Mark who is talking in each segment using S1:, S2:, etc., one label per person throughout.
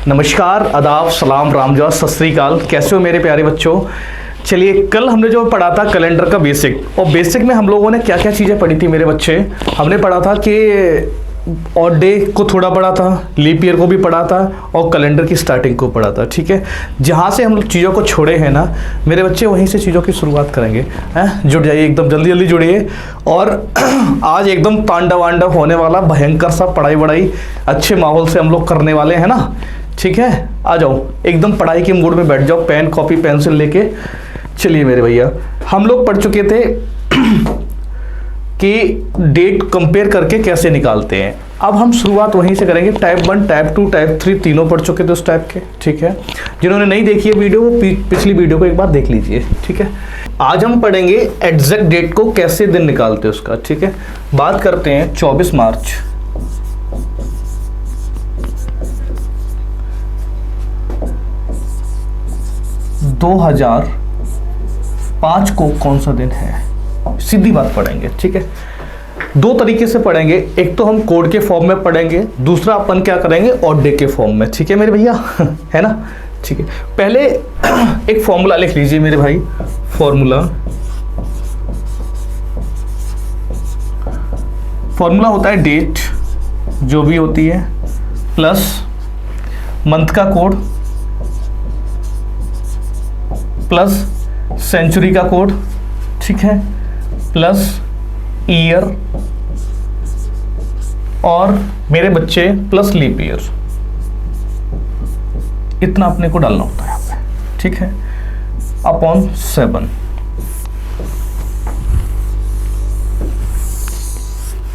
S1: नमस्कार, आदाब, सलाम, रामजोहर, सत श्री अकाल। कैसे हो मेरे प्यारे बच्चों। चलिए, कल हमने जो पढ़ा था कैलेंडर का बेसिक, और बेसिक में हम लोगों ने क्या क्या चीज़ें पढ़ी थी मेरे बच्चे। हमने पढ़ा था कि ऑड डे को थोड़ा पढ़ा था, लीप ईयर को भी पढ़ा था, और कैलेंडर की स्टार्टिंग को पढ़ा था। ठीक है, जहाँ से हम लोग चीज़ों को छोड़े हैं ना मेरे बच्चे, वहीं से चीज़ों की शुरुआत करेंगे। हैं, जुड़ जाइए, एकदम जल्दी जल्दी जुड़िए। और आज एकदम तांडव वांडव होने वाला भयंकर सा पढ़ाई अच्छे माहौल से हम लोग करने वाले हैं ना। ठीक है, आ जाओ, एकदम पढ़ाई के मूड में बैठ जाओ, पेन कॉपी पेंसिल लेके। चलिए मेरे भैया, हम लोग पढ़ चुके थे कि डेट कंपेयर करके कैसे निकालते हैं। अब हम शुरुआत वहीं से करेंगे। टाइप 1, टाइप 2, टाइप 3 तीनों पढ़ चुके थे उस टाइप के। ठीक है, जिन्होंने नहीं देखी है वीडियो, वो पिछली वीडियो को एक बार देख लीजिए। ठीक है, आज हम पढ़ेंगे एग्जैक्ट डेट को कैसे दिन निकालते हैं उसका। ठीक है, बात करते हैं 24 मार्च 2005 को कौन सा दिन है, सीधी बात पढ़ेंगे। ठीक है, दो तरीके से पढ़ेंगे। एक तो हम कोड के फॉर्म में पढ़ेंगे, दूसरा अपन क्या करेंगे, ऑड डे के फॉर्म में। ठीक है मेरे भैया, है ना। ठीक है, पहले एक फॉर्मूला लिख लीजिए मेरे भाई। फॉर्मूला होता है डेट जो भी होती है प्लस मंथ का कोड प्लस सेंचुरी का कोड, ठीक है, प्लस ईयर, और मेरे बच्चे प्लस लीप ईयर। इतना अपने को डालना होता है यहाँ पे। ठीक है, अपॉन 7।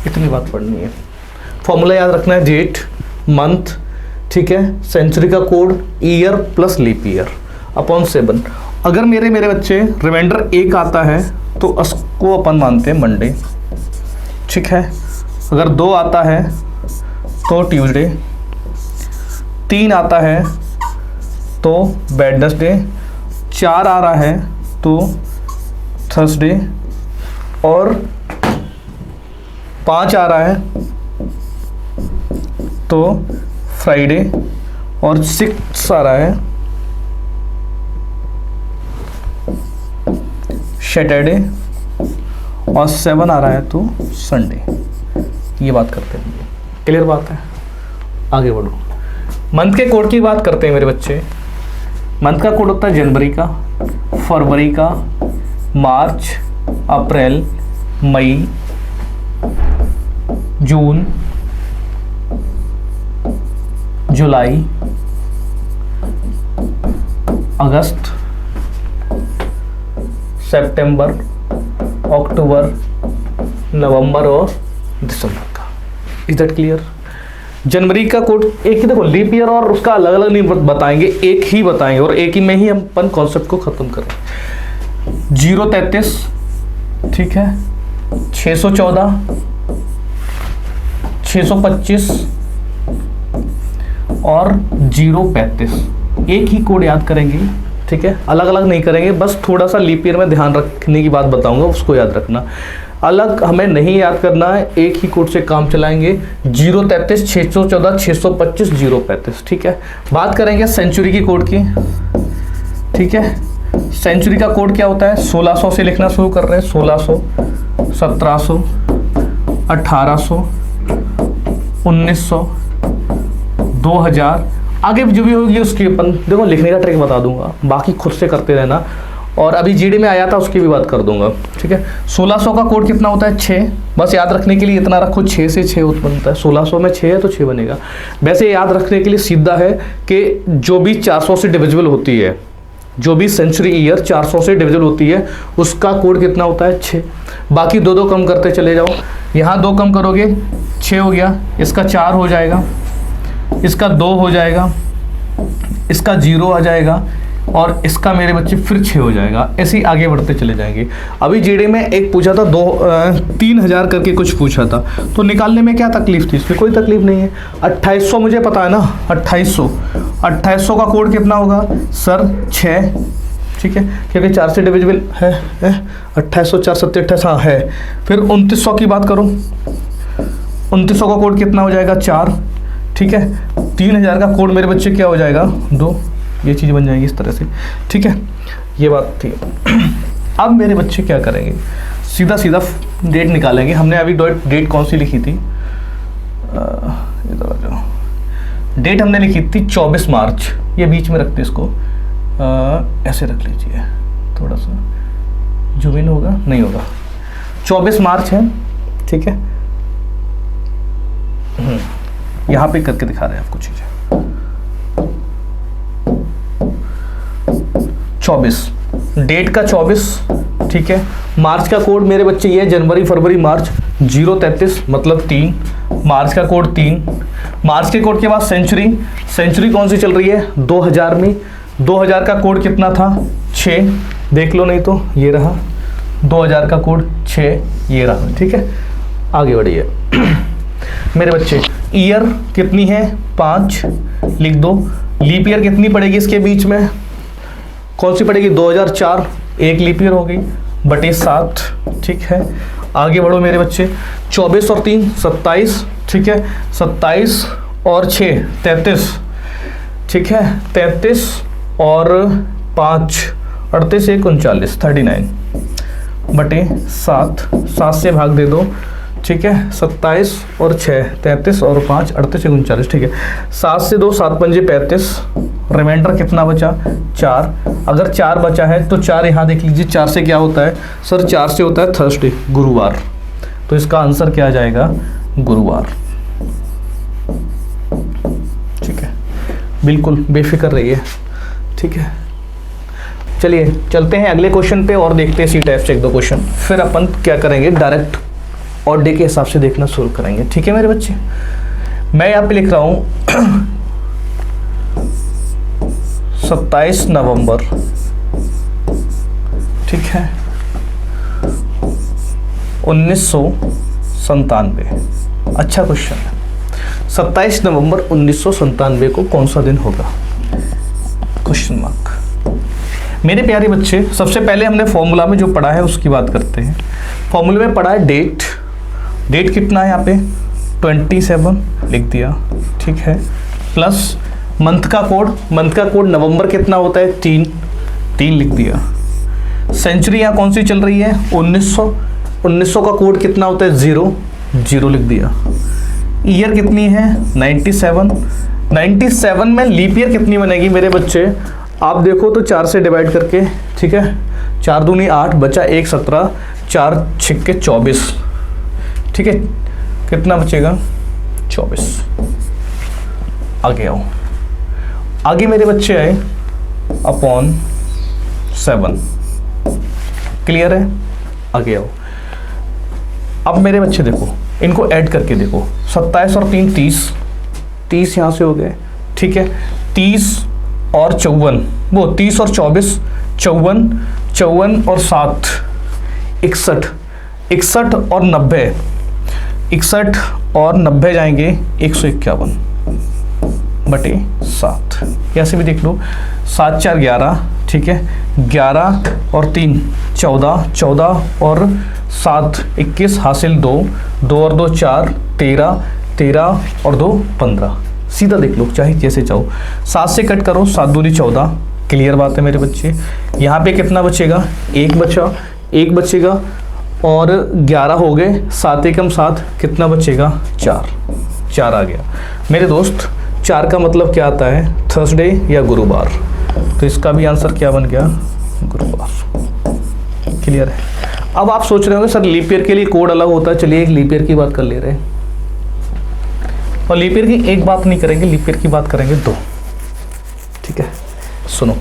S1: इतनी बात पढ़नी है। फॉर्मूला याद रखना है, डेट, मंथ, ठीक है, सेंचुरी का code, year plus leap year upon 7। अगर मेरे बच्चे रिमाइंडर 1 आता है तो उसको अपन मानते हैं मंडे। ठीक है, अगर 2 आता है तो ट्यूसडे, 3 आता है तो वेडनेसडे, 4 आ रहा है तो थर्सडे, और 5 आ रहा है तो फ्राइडे, और 6 आ रहा है सैटरडे, और 7 आ रहा है तो संडे। ये बात करते हैं, क्लियर बात है। आगे बढ़ो, मंथ के कोड की बात करते हैं मेरे बच्चे। मंथ का कोड होता है जनवरी का, फरवरी का, मार्च, अप्रैल, मई, जून, जुलाई, अगस्त, सितंबर, अक्टूबर, नवंबर और दिसंबर का। Is that clear. जनवरी का कोड एक ही, देखो लीप ईयर और उसका अलग अलग नहीं बताएंगे, एक ही बताएंगे, और एक ही में ही हम अपन कॉन्सेप्ट को खत्म करें। 033, ठीक है, 614, 625 और 035। एक ही कोड याद करेंगे। ठीक है, अलग अलग नहीं करेंगे, बस थोड़ा सा लीप ईयर में ध्यान रखने की बात बताऊंगा, उसको याद रखना। अलग हमें नहीं याद करना है, एक ही कोड से काम चलाएंगे। 033, 614, 625, 035। ठीक है, बात करेंगे सेंचुरी की कोड की। ठीक है, सेंचुरी का कोड क्या होता है, 1600 से लिखना शुरू कर रहे हैं। 1600, 1700, 1800, 1900, 2000। आगे जो भी होगी उसकी अपन देखो लिखने का ट्रिक बता दूंगा, बाकी खुद से करते रहना। और अभी जीडी में आया था उसकी भी बात कर दूंगा। ठीक है, 1600 का कोड कितना होता है, 6। बस याद रखने के लिए इतना रखो, 6 से 6 बनता है। 1600 में 6 है तो 6 बनेगा। वैसे याद रखने के लिए सीधा है कि जो भी 400 से डिविजिबल होती है, जो भी सेंचुरी ईयर 400 से डिविजिबल होती है, उसका कोड कितना होता है, 6। बाकी 2 कम करते चले जाओ। यहाँ 2 कम करोगे 6 हो गया, इसका 4 हो जाएगा, इसका 2 हो जाएगा, इसका 0 आ जाएगा, और इसका मेरे बच्चे फिर 6 हो जाएगा। ऐसे ही आगे बढ़ते चले जाएंगे। अभी जीडी में एक पूछा था 3000 करके कुछ पूछा था, तो निकालने में क्या तकलीफ थी, इसमें कोई तकलीफ नहीं है। 2800 मुझे पता है ना, 2800 का कोड कितना होगा सर, 6। ठीक है, क्योंकि 4 से डिविजिबल है 2800, 4 7 28, हाँ है। फिर 2900 की बात करो, 2900 का कोड कितना हो जाएगा, 4। ठीक है, 3000 का कोड मेरे बच्चे क्या हो जाएगा 2, ये चीज़ बन जाएगी इस तरह से, ठीक है, ये बात थी। अब मेरे बच्चे क्या करेंगे, सीधा सीधा डेट निकालेंगे। हमने अभी डेट कौन सी लिखी थी, इधर आ जाओ, डेट हमने लिखी थी 24 मार्च, ये बीच में रखते इसको, ऐसे रख लीजिए, थोड़ा सा जूम इन होगा, नहीं होगा, 24 मार्च है, ठीक है। यहाँ पे करके दिखा रहे हैं आपको चीज़ें। 24 डेट का 24, ठीक है। मार्च का कोड मेरे बच्चे ये है, जनवरी फरवरी मार्च 033 मतलब 3, मार्च का कोड 3। मार्च के कोड के बाद सेंचुरी कौन सी चल रही है 2000 में, 2000 का कोड कितना था 6, देख लो नहीं तो ये रहा 2000 का कोड 6, ये रहा, ठीक है। आगे बढ़िए मेरे बच्चे, ईयर कितनी है 5 लिख दो, लीप ईयर कितनी पड़ेगी इसके बीच में, कौन सी पड़ेगी 2004, एक लीप ईयर होगी बटे 7, ठीक है। आगे बढ़ो मेरे बच्चे, 24 और 3 27, ठीक है, 27 और 6 33, ठीक है, 33 और 5 38 1 39 39 बटे 7, 7 से भाग दे दो, ठीक है। 27 और 6 33 और 5 38 1 39, ठीक है। 7 से 2 7 पंजे 35, रिमाइंडर कितना बचा 4। अगर 4 बचा है तो 4 यहाँ देख लीजिए, 4 से क्या होता है सर, 4 से होता है थर्सडे, गुरुवार, तो इसका आंसर क्या आ जाएगा गुरुवार, ठीक है। बिल्कुल बेफिक्र रहिए, ठीक है। चलिए चलते हैं अगले क्वेश्चन पे और देखते हैं सी टाइप से 1-2 क्वेश्चन, फिर अपन क्या करेंगे डायरेक्ट और डे के हिसाब से देखना शुरू करेंगे, ठीक है मेरे बच्चे। मैं यहाँ पे लिख रहा हूँ 27 नवंबर, ठीक है, 1997। अच्छा क्वेश्चन है, 27 नवंबर 1997 को कौन सा दिन होगा, क्वेश्चन मार्क। मेरे प्यारे बच्चे, सबसे पहले हमने फॉर्मूला में जो पढ़ा है उसकी बात करते हैं। फॉर्मूले में पढ़ा है डेट कितना है यहाँ पे 27 लिख दिया, ठीक है, प्लस मंथ का कोड नवंबर कितना होता है 3 लिख दिया। सेंचुरी यहाँ कौन सी चल रही है 1900 का कोड कितना होता है 0 लिख दिया। ईयर कितनी है 97 में लीप ईयर कितनी बनेगी मेरे बच्चे, आप देखो तो 4 से डिवाइड करके, ठीक है, 4 दूनी 8 बचा 1 17, 4 छिक्के 24, ठीक है, कितना बचेगा 24। आगे आओ, आगे मेरे बच्चे आए अपॉन 7, क्लियर है। आगे आओ, अब मेरे बच्चे देखो इनको ऐड करके देखो, 27 और 3 30 यहाँ से हो गए, ठीक है, 30 और 54, वो 30 और 24 54 और 7 61 और 90, 61 और 90 जाएंगे 151 बटे 7, ऐसे भी देख लो 7 4 11, ठीक है, 11 और 3 14 और 7 21 हासिल 2 और 2 4 13 और 2 15, सीधा देख लो चाहे जैसे चाहो। 7 से कट करो 7 दूनी 14, क्लियर बात है मेरे बच्चे। यहाँ पे कितना बचेगा 1 बचेगा और 11 हो गए, 7 एकम 7, कितना बचेगा 4 आ गया मेरे दोस्त। 4 का मतलब क्या आता है थर्सडे या गुरुवार, तो इसका भी आंसर क्या बन गया गुरुवार, क्लियर है। अब आप सोच रहे होंगे सर लीप ईयर के लिए कोड अलग होता है, चलिए एक लीप ईयर की बात कर ले रहे हैं, और लीप ईयर की एक बात नहीं करेंगे, लीप ईयर की बात करेंगे 2, ठीक है। सुनो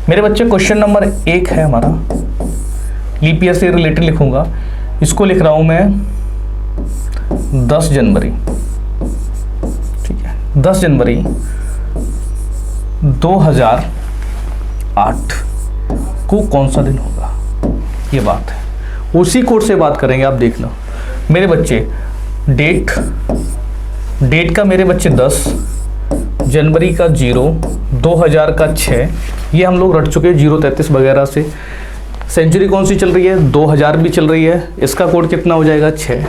S1: मेरे बच्चे, क्वेश्चन नंबर 1 है हमारा, लीप ईयर से रिलेटेड लिखूंगा, इसको लिख रहा हूं मैं 10 जनवरी, ठीक है, 10 जनवरी 2008 को कौन सा दिन होगा, ये बात है। उसी कोड से बात करेंगे, आप देखना मेरे बच्चे। डेट का मेरे बच्चे 10, जनवरी का 0, 2000 का 6, ये हम लोग रट चुके हैं 033 वगैरह से। सेंचुरी कौन सी चल रही है 2000 भी चल रही है, इसका कोड कितना हो जाएगा 6।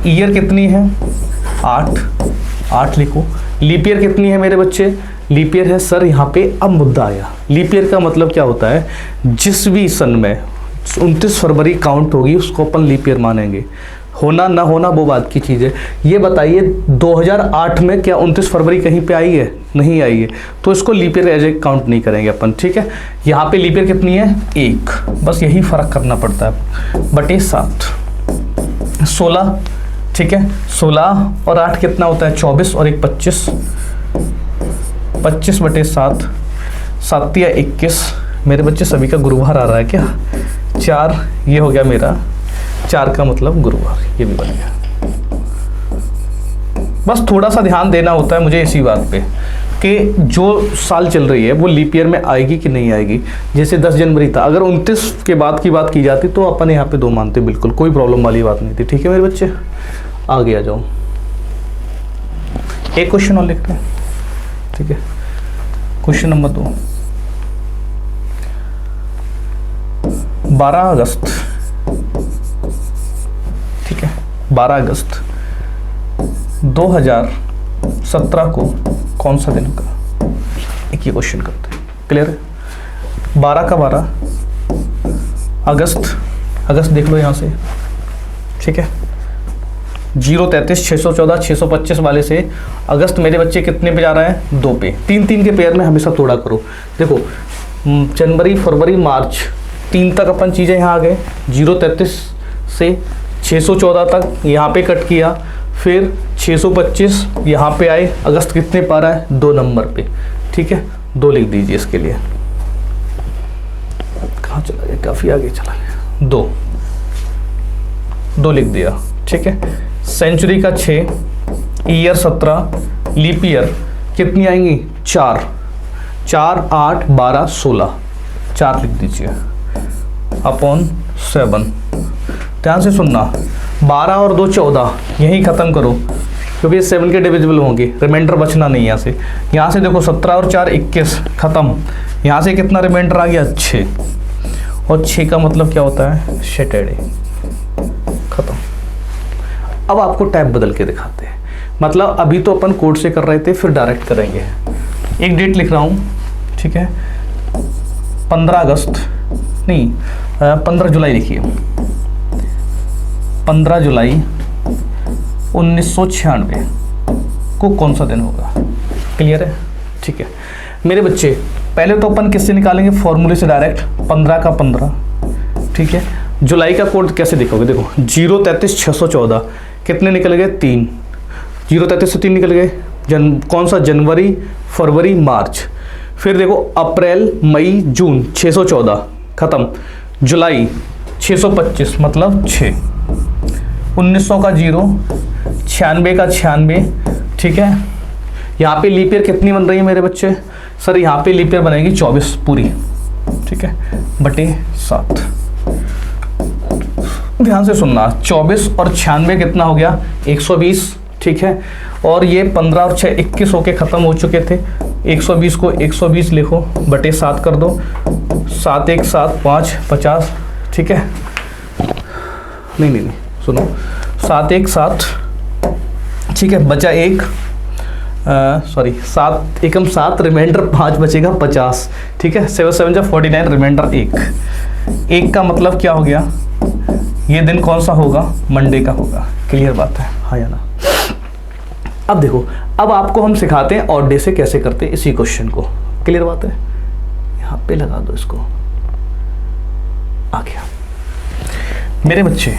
S1: ईयर कितनी है 8 लिखो। लीप ईयर कितनी है मेरे बच्चे? लीप ईयर है सर यहाँ पे, अब मुद्दा आया। लीप ईयर का मतलब क्या होता है? जिस भी सन में 29 फरवरी काउंट होगी उसको अपन लीप ईयर मानेंगे। होना ना होना वो बात की चीज़ है। ये बताइए 2008 में क्या 29 फरवरी कहीं पे आई है? नहीं आई है, तो इसको leap year as a count नहीं करेंगे अपन, ठीक है। यहाँ पे लीप ईयर कितनी है? 1, बस यही फ़र्क करना पड़ता है, बटे 7, 16, ठीक है। 16 और 8 कितना होता है? 24 और 1 25, 25 बटे 7, 7 या 21। मेरे बच्चे सभी का गुरुवार आ रहा है क्या? 4, ये हो गया मेरा 4 का मतलब गुरुवार, ये भी बन गया। बस थोड़ा सा ध्यान देना होता है मुझे इसी बात पे कि जो साल चल रही है वो लीप ईयर में आएगी कि नहीं आएगी। जैसे 10 जनवरी था, अगर 29 के बाद की बात की जाती तो अपन यहाँ पे 2 मानते, बिल्कुल कोई प्रॉब्लम वाली बात नहीं थी, ठीक है मेरे बच्चे। आगे आ जाओ, एक क्वेश्चन और लिखते हैं, ठीक है। क्वेश्चन नंबर 2, 12 अगस्त, ठीक है, 12 अगस्त 2017 को कौन सा दिन होगा? एक ये क्वेश्चन करते हैं, क्लियर है। 12 का 12 अगस्त देख लो यहाँ से, ठीक है। 033 614 625 वाले से अगस्त मेरे बच्चे कितने पे जा रहा है? 2 पे। 3 के पेयर में हमेशा तोड़ा करो। देखो जनवरी फरवरी मार्च 3 तक अपन चीज़ें यहाँ आ गए, 033 से 614 तक यहाँ पे कट किया, फिर 625 यहाँ पे आए। अगस्त कितने पा रहा है? 2 नंबर पे, ठीक है। 2 लिख दीजिए इसके लिए। कहाँ चला गया? काफ़ी आगे चला गया। 2 लिख दिया, ठीक है। सेंचुरी का 6, ईयर 17, लीप ईयर कितनी आएंगी? 4, 8 12 16, 4 लिख दीजिए अपॉन 7। ध्यान से सुनना, 12 और 2 14, यहीं ख़त्म करो क्योंकि ये 7 के डिविजिबल होंगे, रिमाइंडर बचना नहीं यहाँ से। यहाँ से देखो 17 और 4 21, ख़त्म। यहाँ से कितना रिमाइंडर आ गया? 6, और 6 का मतलब क्या होता है? सैटरडे, ख़त्म। अब आपको टाइप बदल के दिखाते हैं, मतलब अभी तो अपन कोड से कर रहे थे, फिर डायरेक्ट करेंगे। एक डेट लिख रहा हूँ, ठीक है। 15 अगस्त नहीं, 15 जुलाई लिखिए। 15 जुलाई 1996 को कौन सा दिन होगा? क्लियर है, ठीक है मेरे बच्चे। पहले तो अपन किससे निकालेंगे? फॉर्मूले से डायरेक्ट, 15 का 15, ठीक है। जुलाई का कोड कैसे देखोगे? देखो 033 614 कितने निकल गए? 3, 033 से 3 निकल गए। कौन सा? जनवरी फरवरी मार्च। फिर देखो अप्रैल मई जून 614, ख़त्म। जुलाई 625 मतलब 6, 1900 का 0, 96 का 96, ठीक है। यहाँ पे लीप ईयर कितनी बन रही है मेरे बच्चे? सर यहाँ पे लीप ईयर बनेगी 24 पूरी, ठीक है, बटे 7। ध्यान से सुनना, 24 और 96 कितना हो गया? 120, ठीक है। और ये 15 और 6 21 होके ख़त्म हो चुके थे। 120 को 120 लिखो, बटे 7 कर दो, 7 1 7 5 50, ठीक है। नहीं सुनो, 7 1 7, ठीक है, बचा 1, सॉरी 7 एकम 7, रिमाइंडर 5 बचेगा 50, ठीक है। 7 7 जा 49, रिमाइंडर 1 का मतलब क्या हो गया? ये दिन कौन सा होगा? मंडे का होगा। क्लियर बात है, हाँ या ना? अब देखो, अब आपको हम सिखाते हैं ऑड डे से कैसे करते हैं इसी क्वेश्चन को। क्लियर बात है, यहाँ पे लगा दो इसको। आ गया मेरे बच्चे।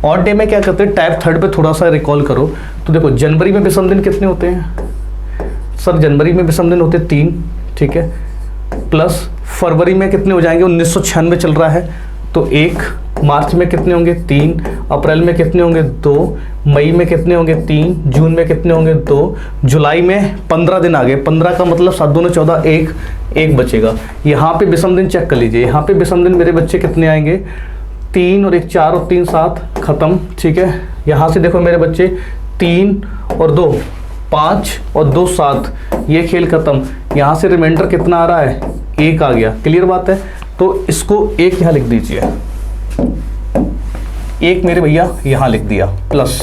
S1: ऑड डे में क्या करते हैं? टाइप 3 पे थोड़ा सा रिकॉल करो तो देखो जनवरी में विषम दिन कितने होते हैं? सर जनवरी में विषम दिन होते हैं 3, ठीक है। प्लस फरवरी में कितने हो जाएंगे? 1996 चल रहा है तो 1, मार्च में कितने होंगे? 3, अप्रैल में कितने होंगे? 2, मई में कितने होंगे? 3, जून में कितने होंगे? 2, जुलाई में 15 दिन आ गए। 15 का मतलब 7 दूनी 14, 1 बचेगा। यहाँ पे विषम दिन चेक कर लीजिए, यहाँ पे विषम दिन मेरे बच्चे कितने आएंगे? 3 और 1 4 और 3 7, ख़त्म, ठीक है। यहाँ से देखो मेरे बच्चे 3 और 2 5 और 2 7, ये खेल ख़त्म। यहाँ से रिमाइंडर कितना आ रहा है? 1 आ गया। क्लियर बात है, तो इसको 1 यहाँ लिख दीजिए, 1 मेरे भैया यहाँ लिख दिया, प्लस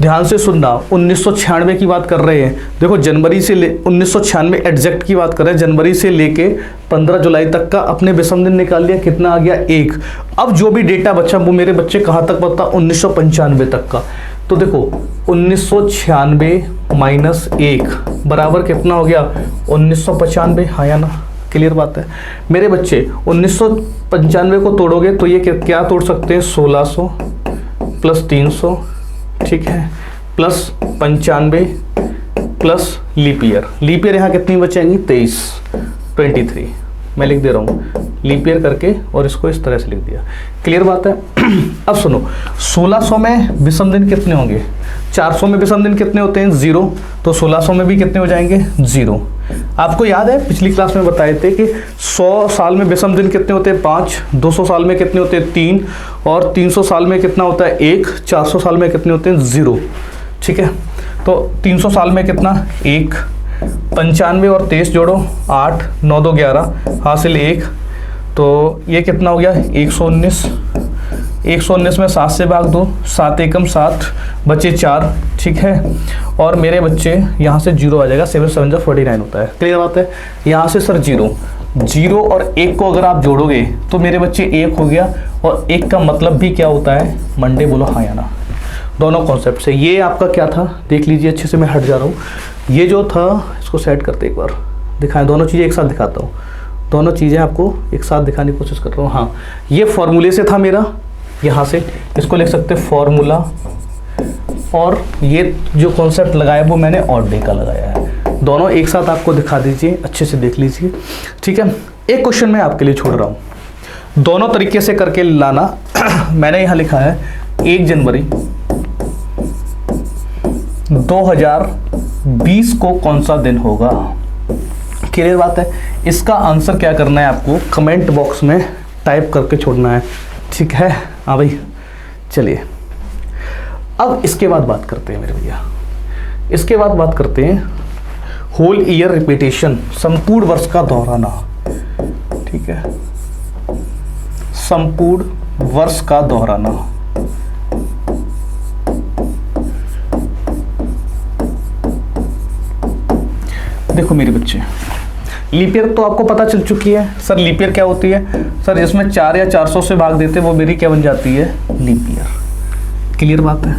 S1: ध्यान से सुनना, 1996 की बात कर रहे हैं। देखो जनवरी से 1996 एग्जैक्ट की बात कर रहे हैं, जनवरी से लेके 15 जुलाई तक का अपने विषम दिन निकाल लिया, कितना आ गया 1। अब जो भी डेटा बचा वो मेरे बच्चे कहाँ तक बता, 1995 तक का। तो देखो 1996 माइनस 1 बराबर कितना हो गया 1995, हाँ या ना, क्लियर बात है मेरे बच्चे। 1995 को तोड़ोगे तो ये क्या तोड़ सकते हैं, 1600 प्लस 300, ठीक है, plus 95 plus leap year. Leap year यहाँ कितनी बचेंगी 23 मैं लिख दे रहा हूँ लीप ईयर करके, और इसको इस तरह से लिख दिया, क्लियर बात है। अब सुनो, 1600 में विषम दिन कितने होंगे, 400 में विषम दिन कितने होते हैं 0, तो 1600 में भी कितने हो जाएंगे 0। आपको याद है पिछली क्लास में बताए थे कि 100 साल में विषम दिन कितने होते हैं 5, 200 साल में कितने होते हैं 3, और 300 साल में कितना होता है 1, 400 साल में कितने होते हैं 0, ठीक है। तो 300 साल में कितना 1, 95 और 23 जोड़ो 8, 9 2 11 हासिल 1, तो ये कितना हो गया 119। 119 में 7 से भाग दो, 7 एकम 7 बचे 4, ठीक है। और मेरे बच्चे यहाँ से 0 आ जाएगा, 7 7 49 होता है, क्लियर बात है। यहाँ से सर 0 और 1 को अगर आप जोड़ोगे तो मेरे बच्चे 1 हो गया, और 1 का मतलब भी क्या होता है मंडे, बोलो हाँ या ना। दोनों कॉन्सेप्ट से ये आपका क्या था देख लीजिए अच्छे से, मैं हट जा रहा हूँ। ये जो था इसको सेट करते एक बार दिखाएं, दोनों चीज़ें एक साथ दिखाता हूँ, दोनों चीज़ें आपको एक साथ दिखाने की कोशिश कर रहा हूँ। हाँ, ये फॉर्मूले से था मेरा, यहाँ से इसको लिख सकते फॉर्मूला, और ये जो कॉन्सेप्ट लगाया वो मैंने ऑड डे का लगाया है। दोनों एक साथ आपको दिखा दीजिए, अच्छे से देख लीजिए, ठीक है। एक क्वेश्चन मैं आपके लिए छोड़ रहा हूँ, दोनों तरीके से करके लाना। मैंने यहाँ लिखा है 1 जनवरी 2020 को कौन सा दिन होगा, क्लियर बात है। इसका आंसर क्या करना है आपको कमेंट बॉक्स में टाइप करके छोड़ना है, ठीक है। हाँ भाई चलिए, अब इसके बाद बात करते हैं मेरे भैया, इसके बाद बात करते हैं होल ईयर रिपीटेशन, संपूर्ण वर्ष का दोहराना, ठीक है, संपूर्ण वर्ष का दोहराना। देखो मेरे बच्चे, लीप ईयर तो आपको पता चल चुकी है। सर लीप ईयर क्या होती है, सर जिसमें 4 या 400 से भाग देते वो मेरी क्या बन जाती है लीप ईयर, क्लियर बात है।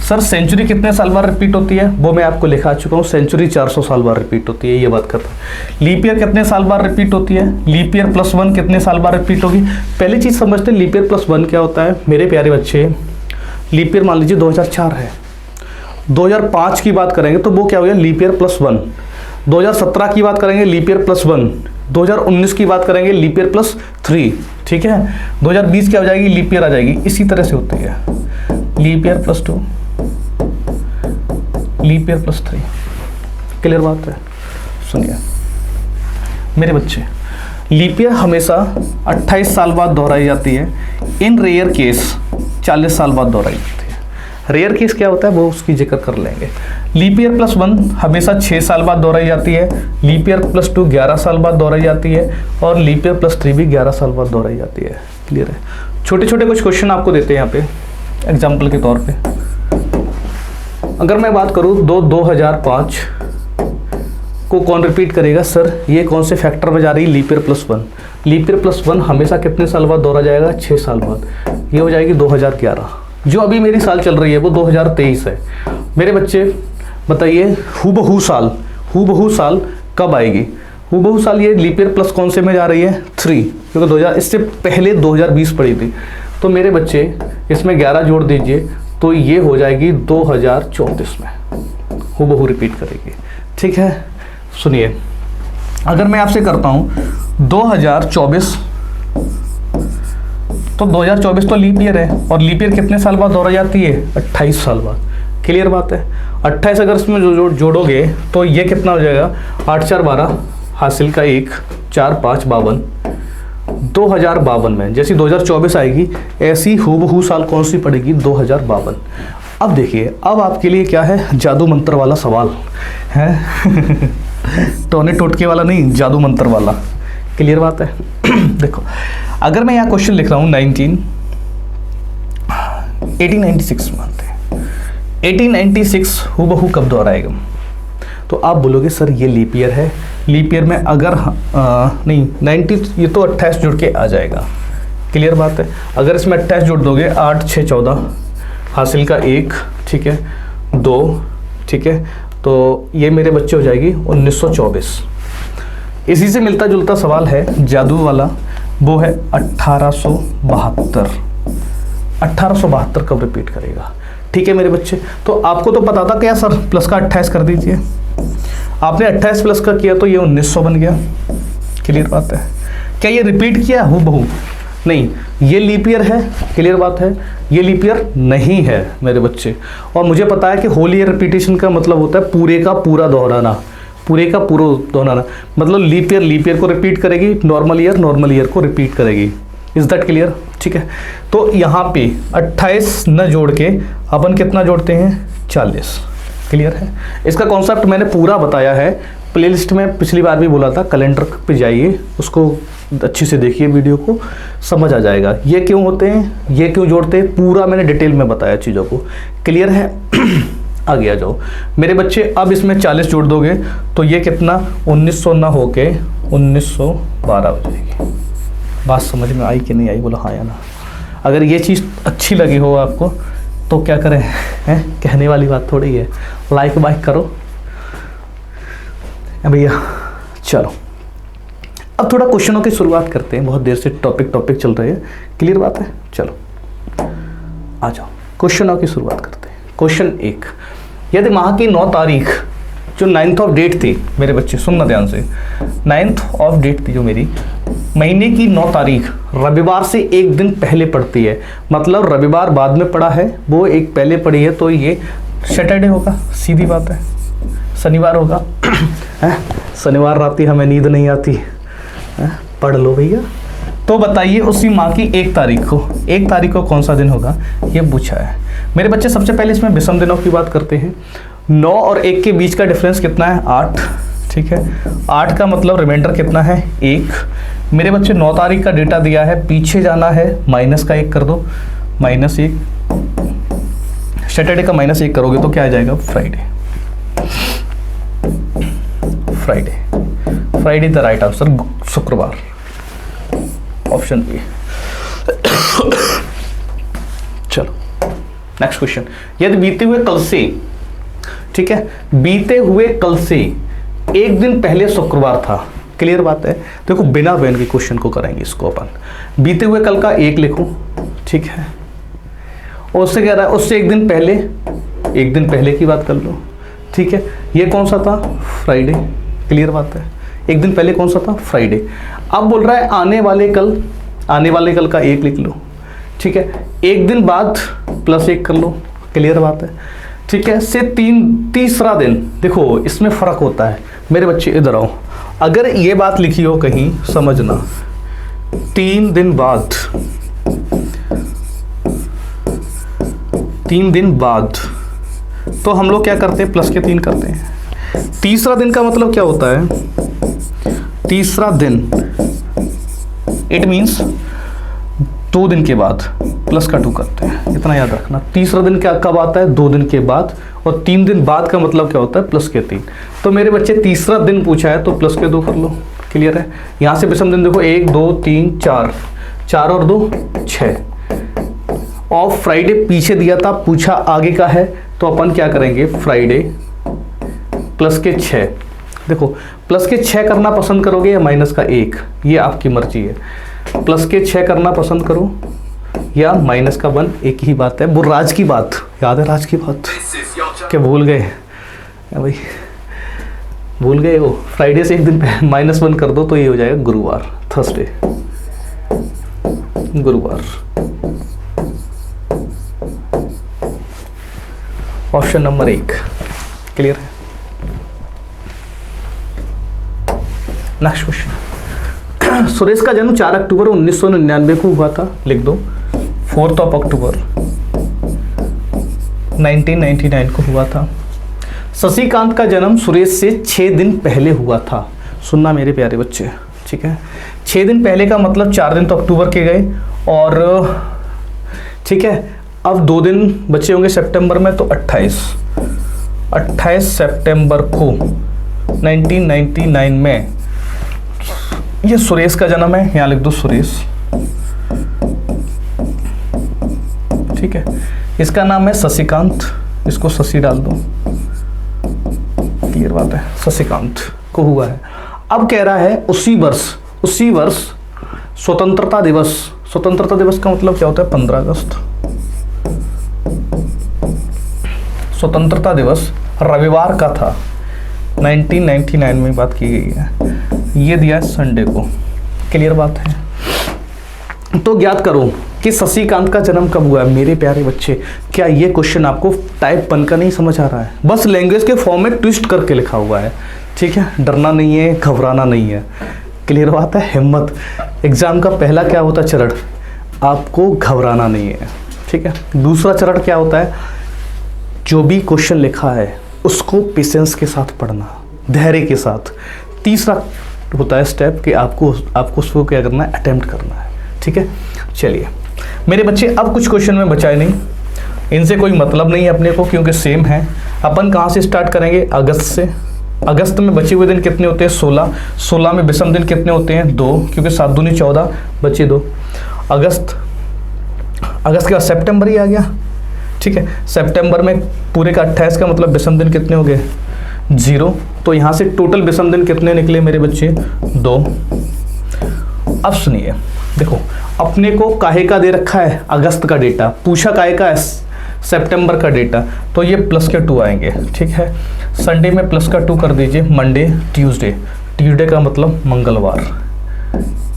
S1: सर सेंचुरी कितने साल बाद रिपीट होती है वो मैं आपको लिखा चुका हूँ, सेंचुरी 400 साल बाद रिपीट होती है, ये बात करता है। लीप ईयर कितने साल बाद रिपीट होती है, लीप ईयर +1 कितने साल बाद रिपीट होगी। पहली चीज़ समझते हैं लीप ईयर +1 क्या होता है मेरे प्यारे बच्चे। लीप ईयर मान लीजिए 2004 है, 2005 की बात करेंगे तो वो क्या हो गया लीप ईयर +1, 2017 की बात करेंगे लीप ईयर +1, 2019 की बात करेंगे लीप ईयर +3, ठीक है। 2020 क्या हो जाएगी लीप ईयर आ जाएगी, इसी तरह से होती है leap year +2, leap year +3, clear बात है। सुनिए मेरे बच्चे, लीप ईयर हमेशा 28 साल बाद दोहराई जाती है, इन रेयर केस 40 साल बाद दोहराई जाती है। रेयर केस क्या होता है वो उसकी जिक्र कर लेंगे। लीप ईयर +1 हमेशा 6 साल बाद दोहराई जाती है, लीप ईयर +2 11 साल बाद दोहराई जाती है, और लीप ईयर +3 भी 11 साल बाद दोहराई जाती है, क्लियर है। छोटे छोटे कुछ क्वेश्चन आपको देते हैं यहाँ पे एग्जाम्पल के तौर पे। अगर मैं बात करूँ 2005 को कौन रिपीट करेगा, सर ये कौन से फैक्टर में जा रही है लीप ईयर +1। लीप ईयर +1 हमेशा कितने साल बाद दोहरा जाएगा 6 साल बाद, ये हो जाएगी 2011। जो अभी मेरी साल चल रही है वो 2023 है। मेरे बच्चे बताइए हूबहू साल कब आएगी, हूबहू साल ये लीप ईयर प्लस कौन से में जा रही है 3, क्योंकि 2000 इससे पहले 2020 पड़ी थी। तो मेरे बच्चे इसमें 11 जोड़ दीजिए तो ये हो जाएगी 2034 में, हूबहू रिपीट करेगी, ठीक है। सुनिए अगर मैं आपसे करता हूँ 2024, तो 2024 तो लीप ईयर है, और लीप ईयर कितने साल बाद दोहरा जाती है 28 साल बाद, क्लियर बात है। 28 अगर इसमें जोड़ोगे तो ये कितना हो जाएगा 8 4 12 हासिल का 1 4 5 52, 2052 में जैसी 2024 आएगी ऐसी हूबहू साल कौन सी पड़ेगी 2052। अब देखिए अब आपके लिए क्या है जादू मंत्र वाला सवाल है टोने टोटके वाला नहीं, जादू मंत्र वाला, क्लियर बात है। देखो अगर मैं यहाँ क्वेश्चन लिख रहा हूँ 1896 मानते हैं, 1896 हूबहू कब दोहराएगा? तो आप बोलोगे सर ये लीप ईयर है, लीप ईयर में अगर नहीं 90, ये तो 28 जुड़ के आ जाएगा, क्लियर बात है। अगर इसमें 28 जोड़ दोगे 8 6 14 हासिल का 1, ठीक है 2, ठीक है, तो ये मेरे बच्चे हो जाएगी 1924। इसी से मिलता जुलता सवाल है जादू वाला, वो है 1872। 1872 कब रिपीट करेगा? ठीक है मेरे बच्चे, तो आपको तो पता था क्या सर प्लस का 28 कर दीजिए, आपने 28 प्लस का किया तो ये 1900 बन गया, क्लियर बात है। क्या ये रिपीट किया हूबहू? नहीं, ये लीप ईयर है, क्लियर बात है, ये लीप ईयर नहीं है मेरे बच्चे। और मुझे पता है कि होल ईयर रिपीटेशन का मतलब होता है पूरे का पूरा दोहराना, पूरे का पूरा दोहराना, मतलब लीप ईयर को रिपीट करेगी, नॉर्मल ईयर को रिपीट करेगी। Is that clear? ठीक है, तो यहाँ पे 28 न जोड़ के अपन कितना जोड़ते हैं? 40, क्लियर है। इसका कॉन्सेप्ट मैंने पूरा बताया है प्लेलिस्ट में, पिछली बार भी बोला था, कैलेंडर पे जाइए, उसको अच्छी से देखिए, वीडियो को समझ आ जाएगा ये क्यों होते हैं, ये क्यों जोड़ते हैं, पूरा मैंने डिटेल में बताया चीज़ों को, क्लियर है। आगे आ जाओ मेरे बच्चे, अब इसमें 40 जोड़ दोगे तो ये कितना 1900 ना होके 1912 हो जाएगी। बात समझ में आई कि नहीं आई? बोलो हाँ या ना। अगर ये चीज़ अच्छी लगी हो आपको तो क्या करें, हैं? कहने वाली बात थोड़ी है, लाइक बाइक करो भैया। चलो अब थोड़ा क्वेश्चनों की शुरुआत करते हैं, बहुत देर से टॉपिक चल रहे हैं, क्लियर बात है। चलो आ जाओ क्वेश्चनों की शुरुआत करते हैं। क्वेश्चन 1, यदि माह की 9 तारीख जो 9th ऑफ डेट थी, मेरे बच्चे सुनना ध्यान से, 9th ऑफ डेट थी जो मेरी, महीने की 9 तारीख रविवार से एक दिन पहले पड़ती है, मतलब रविवार बाद में पड़ा है, वो एक पहले पड़ी है, तो ये सैटरडे होगा, सीधी बात है, शनिवार होगा। शनिवार रात ही हमें नींद नहीं आती, पढ़ लो भैया। तो बताइए उसी माह की 1 तारीख को कौन सा दिन होगा, ये पूछा है मेरे बच्चे। सबसे पहले इसमें विषम दिनों की बात करते हैं। 9 और 1 के बीच का डिफरेंस कितना है? 8, ठीक है। 8 का मतलब रिमाइंडर कितना है? 1। मेरे बच्चे 9 तारीख का डेटा दिया है, पीछे जाना है, माइनस का 1 कर दो, -1। सैटरडे का -1 करोगे तो क्या आ जाएगा? फ्राइडे द राइट आंसर, शुक्रवार, ऑप्शन ए। चलो नेक्स्ट क्वेश्चन, यदि बीते हुए कल से, ठीक है, बीते हुए कल से एक दिन पहले शुक्रवार था, क्लियर बात है। देखो बिना बहन के क्वेश्चन को करेंगे इसको अपन। बीते हुए कल का 1 लिखो, ठीक है, और उससे कह रहा है उससे एक दिन पहले की बात कर लो, ठीक है। ये कौन सा था? फ्राइडे, क्लियर बात है। एक दिन पहले कौन सा था? फ्राइडे। अब बोल रहा है आने वाले कल का 1 लिख लो, ठीक है। एक दिन बाद +1 कर लो, क्लियर बात है, ठीक है। से तीसरा दिन, देखो इसमें फ़र्क होता है मेरे बच्चे, इधर आओ। अगर ये बात लिखी हो कहीं, समझना 3 दिन बाद तो हम लोग क्या करते हैं? +3 करते हैं। तीसरा दिन का मतलब क्या होता है? तीसरा दिन इट मीन्स 2 दिन के बाद +2 करते हैं, इतना याद रखना। तीसरा दिन क्या कब आता है? 2 दिन के बाद, और 3 दिन बाद का मतलब क्या होता है? +3। तो मेरे बच्चे तीसरा दिन पूछा है तो +2 कर लो, क्लियर है। यहाँ से विषम दिन देखो 1 2 3 4, 4 और 2 6। और फ्राइडे पीछे दिया था, पूछा आगे का है, तो अपन क्या करेंगे? फ्राइडे +6। देखो +6 करना पसंद करोगे या -1, ये आपकी मर्जी है। +6 करना पसंद करो या -1, एक ही बात है। वो राज की बात याद है, राज की बात क्या भूल गए भाई? भूल गए वो? फ्राइडे से एक दिन -1 कर दो तो ये हो जाएगा गुरुवार, थर्सडे, गुरुवार। ऑप्शन नंबर 1 क्लियर है। नेक्स्ट क्वेश्चन, सुरेश का जन्म 4 अक्टूबर 1999 को हुआ था, लिख दो। 4 अक्टूबर 1999 को हुआ था। शशिकांत का जन्म सुरेश से 6 दिन पहले हुआ था। सुनना मेरे प्यारे बच्चे, ठीक है। 6 दिन पहले का मतलब 4 दिन तो अक्टूबर के गए, और ठीक है अब 2 दिन बचे होंगे सितंबर में, तो 28 सितंबर को 1999 में ये सुरेश का जन्म है, यहाँ लिख दो सुरेश, ठीक है। इसका नाम है शशिकांत, इसको शशि डाल दो, क्लियर बात है, शशिकांत को हुआ है। अब कह रहा है उसी वर्ष स्वतंत्रता दिवस का मतलब क्या होता है, 15 अगस्त। स्वतंत्रता दिवस रविवार का था, 1999 में बात की गई है, ये दिया है संडे को, क्लियर बात है। तो ज्ञात करो कि शशिकांत का जन्म कब हुआ है। मेरे प्यारे बच्चे, क्या ये क्वेश्चन आपको टाइप 1 का नहीं समझ आ रहा है? बस लैंग्वेज के फॉर्म में ट्विस्ट करके लिखा हुआ है, ठीक है। डरना नहीं है, घबराना नहीं है, क्लियर बात है। हिम्मत, एग्जाम का पहला क्या होता है चरण, आपको घबराना नहीं है, ठीक है। दूसरा चरण क्या होता है, जो भी क्वेश्चन लिखा है उसको पेशेंस के साथ पढ़ना, धैर्य के साथ। तीसरा होता है स्टेप कि आपको उसको क्या करना है, अटेम्प्ट करना है, ठीक है। चलिए मेरे बच्चे, अब कुछ क्वेश्चन में बचाए नहीं, इनसे कोई मतलब नहीं है अपने को, क्योंकि सेम है। अपन कहाँ से स्टार्ट करेंगे, अगस्त से। अगस्त में बचे हुए दिन कितने होते हैं, 16 में विषम दिन कितने होते हैं, 2, क्योंकि 7 दूनी 14 बचे 2। अगस्त के बाद सितंबर ही आ गया, ठीक है। सितंबर में पूरे का 28 का मतलब विषम दिन कितने हो गए, 0। तो यहाँ से टोटल विषम दिन कितने निकले मेरे बच्चे, 2। अब सुनिए, देखो अपने को काहे का दे रखा है, अगस्त का डेटा पूछा, काहे का है, सितंबर का डेटा, तो ये प्लस के 2 आएंगे, ठीक है। संडे में प्लस का 2 कर दीजिए, मंडे ट्यूसडे का मतलब मंगलवार,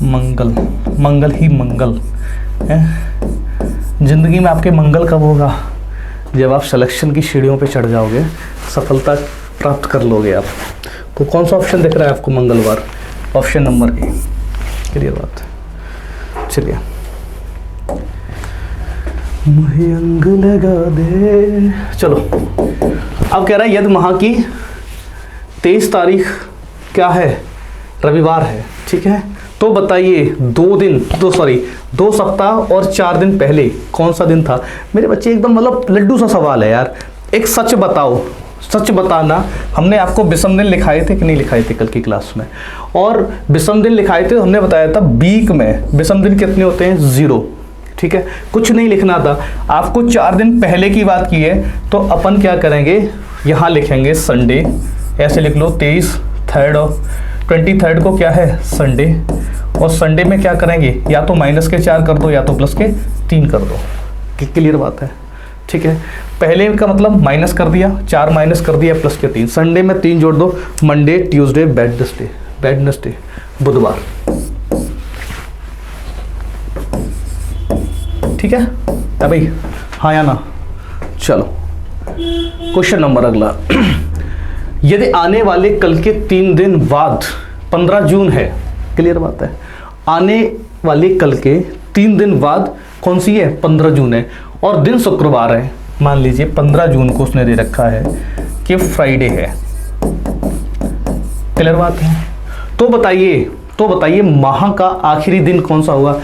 S1: मंगल ही मंगल है। जिंदगी में आपके मंगल कब होगा, जब आप सिलेक्शन की सीढ़ियों पे चढ़ जाओगे, सफलता प्राप्त कर लोगे आप। तो कौन सा ऑप्शन दिख रहा है आपको, मंगलवार, ऑप्शन नंबर ए, क्लियर बात है। चलिए, मुझे अंग लगा दे, चलो अब कह रहा है यदि माह की 23 तारीख क्या है, रविवार है, ठीक है। तो बताइए 2 सप्ताह और 4 दिन पहले कौन सा दिन था। मेरे बच्चे एकदम मतलब लड्डू सा सवाल है यार, एक सच बताओ, सच बताना। हमने आपको विषम दिन लिखाए थे कि नहीं लिखाए थे कल की क्लास में, और विषम दिन लिखाए थे, हमने बताया था वीक में विषम दिन कितने होते हैं, 0, ठीक है। कुछ नहीं लिखना था आपको, 4 दिन पहले की बात की है, तो अपन क्या करेंगे, यहाँ लिखेंगे संडे, ऐसे लिख लो 23 23 को क्या है, संडे। और संडे में क्या करेंगे, या तो -4 कर दो या तो +3 कर दो, क्लियर बात है, ठीक है। पहले का मतलब माइनस कर दिया, 4 माइनस कर दिया, +3। संडे में 3 जोड़ दो, मंडे ट्यूसडे वेडनेसडे बुधवार, ठीक है भाई, हाँ या ना। चलो क्वेश्चन नंबर अगला, यदि आने वाले कल के 3 दिन बाद 15 जून है, क्लियर बात है, आने वाले कल के 3 दिन बाद कौन सी है, 15 जून है, और दिन शुक्रवार है। मान लीजिए 15 जून को उसने दे रखा है कि फ्राइडे है, क्लियर बात है। तो बताइए माह का आखिरी दिन कौन सा हुआ।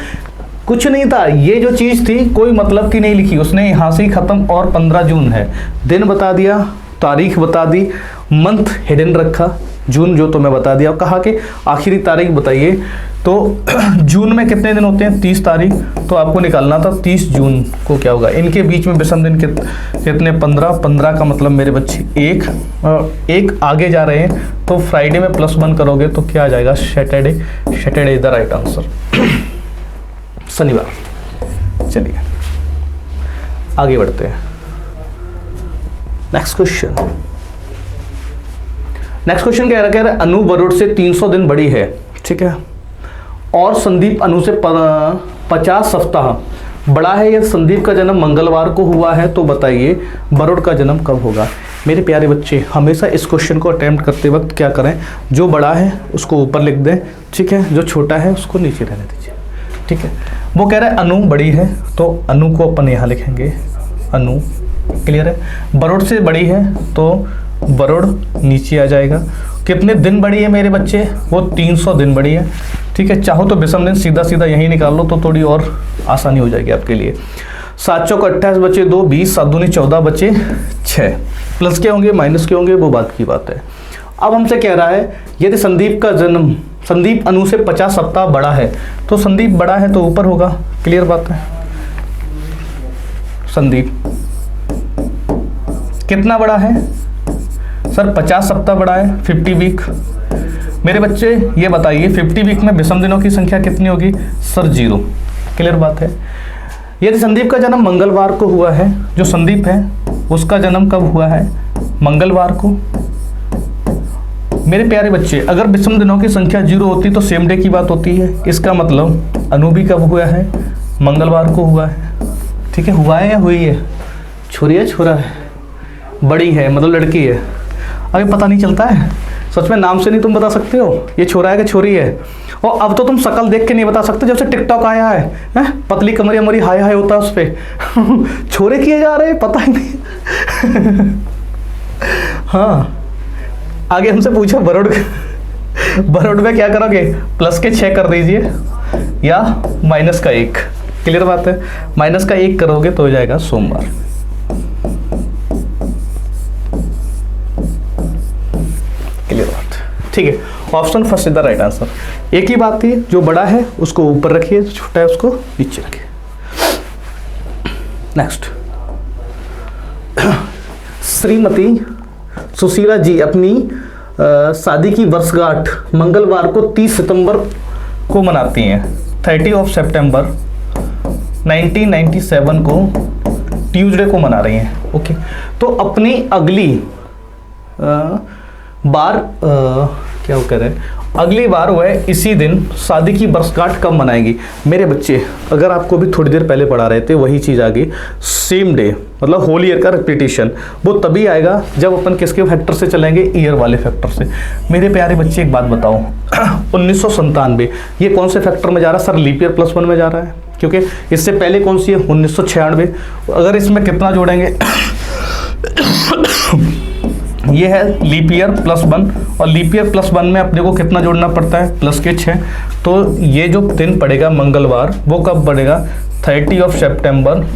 S1: कुछ नहीं था, ये जो चीज थी कोई मतलब की नहीं लिखी उसने, यहां से ही खत्म, और 15 जून है, दिन बता दिया, तारीख बता दी, मंथ हिडन रखा, जून जो तो मैं बता दिया, कहा कि आखिरी तारीख बताइए। तो जून में कितने दिन होते हैं, 30 तारीख, तो आपको निकालना था 30 जून को क्या होगा। इनके बीच में विषम दिन कितने, 15 का मतलब मेरे बच्चे एक आगे जा रहे हैं, तो फ्राइडे में +1 करोगे तो क्या आ जाएगा, Saturday is the right answer, शनिवार। चलिए आगे बढ़ते हैं, नेक्स्ट क्वेश्चन कह रहा है अनु बरोड़ से 300 दिन बड़ी है, ठीक है, और संदीप अनु से 50 सप्ताह बड़ा है। यदि संदीप का जन्म मंगलवार को हुआ है तो बताइए बरोड़ का जन्म कब होगा। मेरे प्यारे बच्चे, हमेशा इस क्वेश्चन को अटेम्प्ट करते वक्त क्या करें, जो बड़ा है उसको ऊपर लिख दें, ठीक है, जो छोटा है उसको नीचे रहने दीजिए, ठीक है। वो कह रहा है अनु बड़ी है, तो अनु को अपन यहाँ लिखेंगे, अनु, क्लियर है। बरोड़ से बड़ी है तो बरोड़ नीचे आ जाएगा। कितने दिन बड़ी है मेरे बच्चे, वो 300 दिन बड़ी है, ठीक है। चाहो तो विषम दिन सीधा यहीं निकाल लो तो थोड़ी और आसानी हो जाएगी आपके लिए। 7 चौक 28 बचे 2, 20, 7 दूनी 14 बचे 6। प्लस के होंगे माइनस के होंगे वो बात की बात है। अब हमसे कह रहा है यदि संदीप का जन्म, संदीप अनु से 50 सप्ताह बड़ा है, तो संदीप बड़ा है तो ऊपर होगा, क्लियर बात है। संदीप कितना बड़ा है सर? 50 सप्ताह बड़ा है, 50 वीक। मेरे बच्चे ये बताइए 50 वीक में विषम दिनों की संख्या कितनी होगी सर? 0, क्लियर बात है। यदि संदीप का जन्म मंगलवार को हुआ है, जो संदीप है उसका जन्म कब हुआ है? मंगलवार को। मेरे प्यारे बच्चे अगर विषम दिनों की संख्या 0 होती तो सेम डे की बात होती है, इसका मतलब अनु भी कब हुआ है? मंगलवार को हुआ है, ठीक है। हुआ है या हुई है? छोरी है छोरा है? बड़ी है मतलब लड़की है। अभी पता नहीं चलता है सच में, नाम से नहीं तुम बता सकते हो ये छोरा है कि छोरी है। और अब तो तुम शकल देख के नहीं बता सकते, जब से टिकटॉक आया है पतली कमरी हमारी हाय हाय होता है उस पर छोरे किए जा रहे हैं, पता ही नहीं हाँ आगे हमसे पूछा बरोड में क्या करोगे? प्लस के 6 कर दीजिए या माइनस का 1, क्लियर बात है। माइनस का 1 करोगे तो हो जाएगा सोमवार, क्लियर बात है, ठीक है। Option first is the right answer. एक ही बात थी, जो बड़ा है उसको ऊपर रखिए, जो छोटा है उसको नीचे रखिए। नेक्स्ट, श्रीमती सुशीला जी अपनी शादी की वर्षगांठ मंगलवार को 30 सितंबर को मनाती हैं। 30 सितंबर 1997 को ट्यूसडे को मना रही हैं, ओके। तो अपनी अगली बार क्या वो कह रहे हैं, अगली बार वह इसी दिन शादी की वर्षगांठ कब मनाएगी? मेरे बच्चे अगर आपको भी थोड़ी देर पहले पढ़ा रहे थे वही चीज़ आ गई, सेम डे मतलब होल ईयर का रिपीटिशन वो तभी आएगा जब अपन किसके फैक्टर से चलेंगे? ईयर वाले फैक्टर से। मेरे प्यारे बच्चे एक बात बताओ 1997 ये कौन से फैक्टर में जा रहा है सर? लीप ईयर +1 में जा रहा है, क्योंकि इससे पहले कौन सी है? 1996। अगर इसमें कितना जोड़ेंगे ये है लीप ईयर +1 और लीप ईयर +1 में अपने को कितना जोड़ना पड़ता है? प्लस के 6। तो ये जो दिन पड़ेगा मंगलवार वो कब पड़ेगा? 30 सितंबर,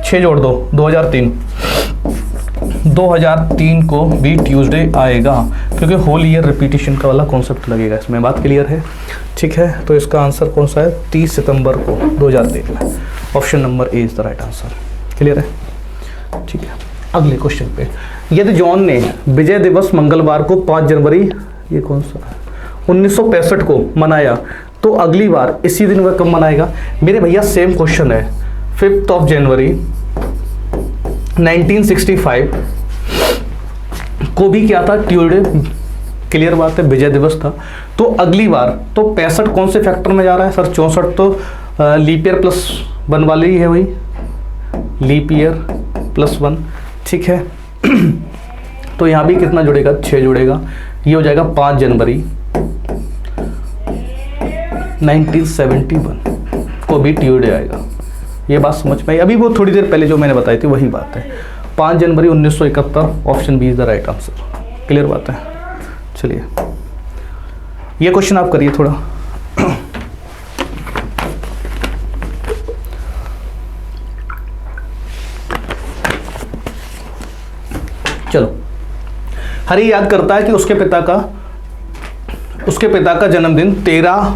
S1: 6 जोड़ दो 2003 को भी ट्यूसडे आएगा, क्योंकि होल ईयर रिपीटिशन का वाला कॉन्सेप्ट लगेगा इसमें। बात क्लियर है, ठीक है। तो इसका आंसर कौन सा है? 30 सितंबर को 2003 में। Option number A is the right answer, clear है, ठीक है। अगले क्वेश्चन पे, यदि जॉन ने विजय दिवस मंगलवार को 5 जनवरी ये कौन सा 1965 को मनाया, तो अगली बार इसी दिन वह कब मनाएगा? मेरे भैया सेम क्वेश्चन है। 5 जनवरी 1965 को भी क्या था? ट्यूसडे, क्लियर बात है, विजय दिवस था। तो अगली बार तो 65 कौन से फैक्टर में जा रहा है सर? 64 तो लीप ईयर +1 वाली है, वही लीप ईयर +1, ठीक है। तो यहाँ भी कितना जुड़ेगा? 6 जुड़ेगा, ये हो जाएगा 5 जनवरी 1971 को भी ट्यूसडे आएगा। ये बात समझ में आई? अभी वो थोड़ी देर पहले जो मैंने बताई थी वही बात है। 5 जनवरी 1971, option B is the right answer, clear बात है। चलिए ये क्वेश्चन आप करिए थोड़ा। चलो, हरी याद करता है कि उसके पिता का जन्मदिन 13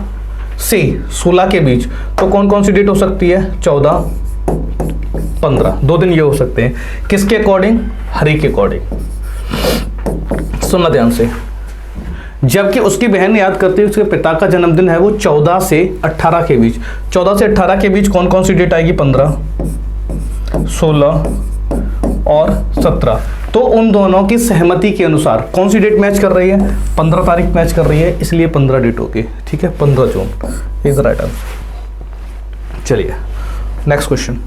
S1: से 16 के बीच, तो कौन कौन सी डेट हो सकती है? 14, 15, 2 दिन ये हो सकते हैं। किसके अकॉर्डिंग? हरी के अकॉर्डिंग। सुनना ध्यान से। जबकि उसकी बहन याद करती है उसके पिता का जन्मदिन है वो 14 से 18 के बीच। 14 से 18 के बीच कौन कौन सी डेट आएगी? 15, 16 और 17। तो उन दोनों की सहमति के अनुसार कौन सी डेट मैच कर रही है? 15 तारीख मैच कर रही है, इसलिए 15 डेट होगी, ठीक है। 15 June is the right answer. चलिए नेक्स्ट क्वेश्चन।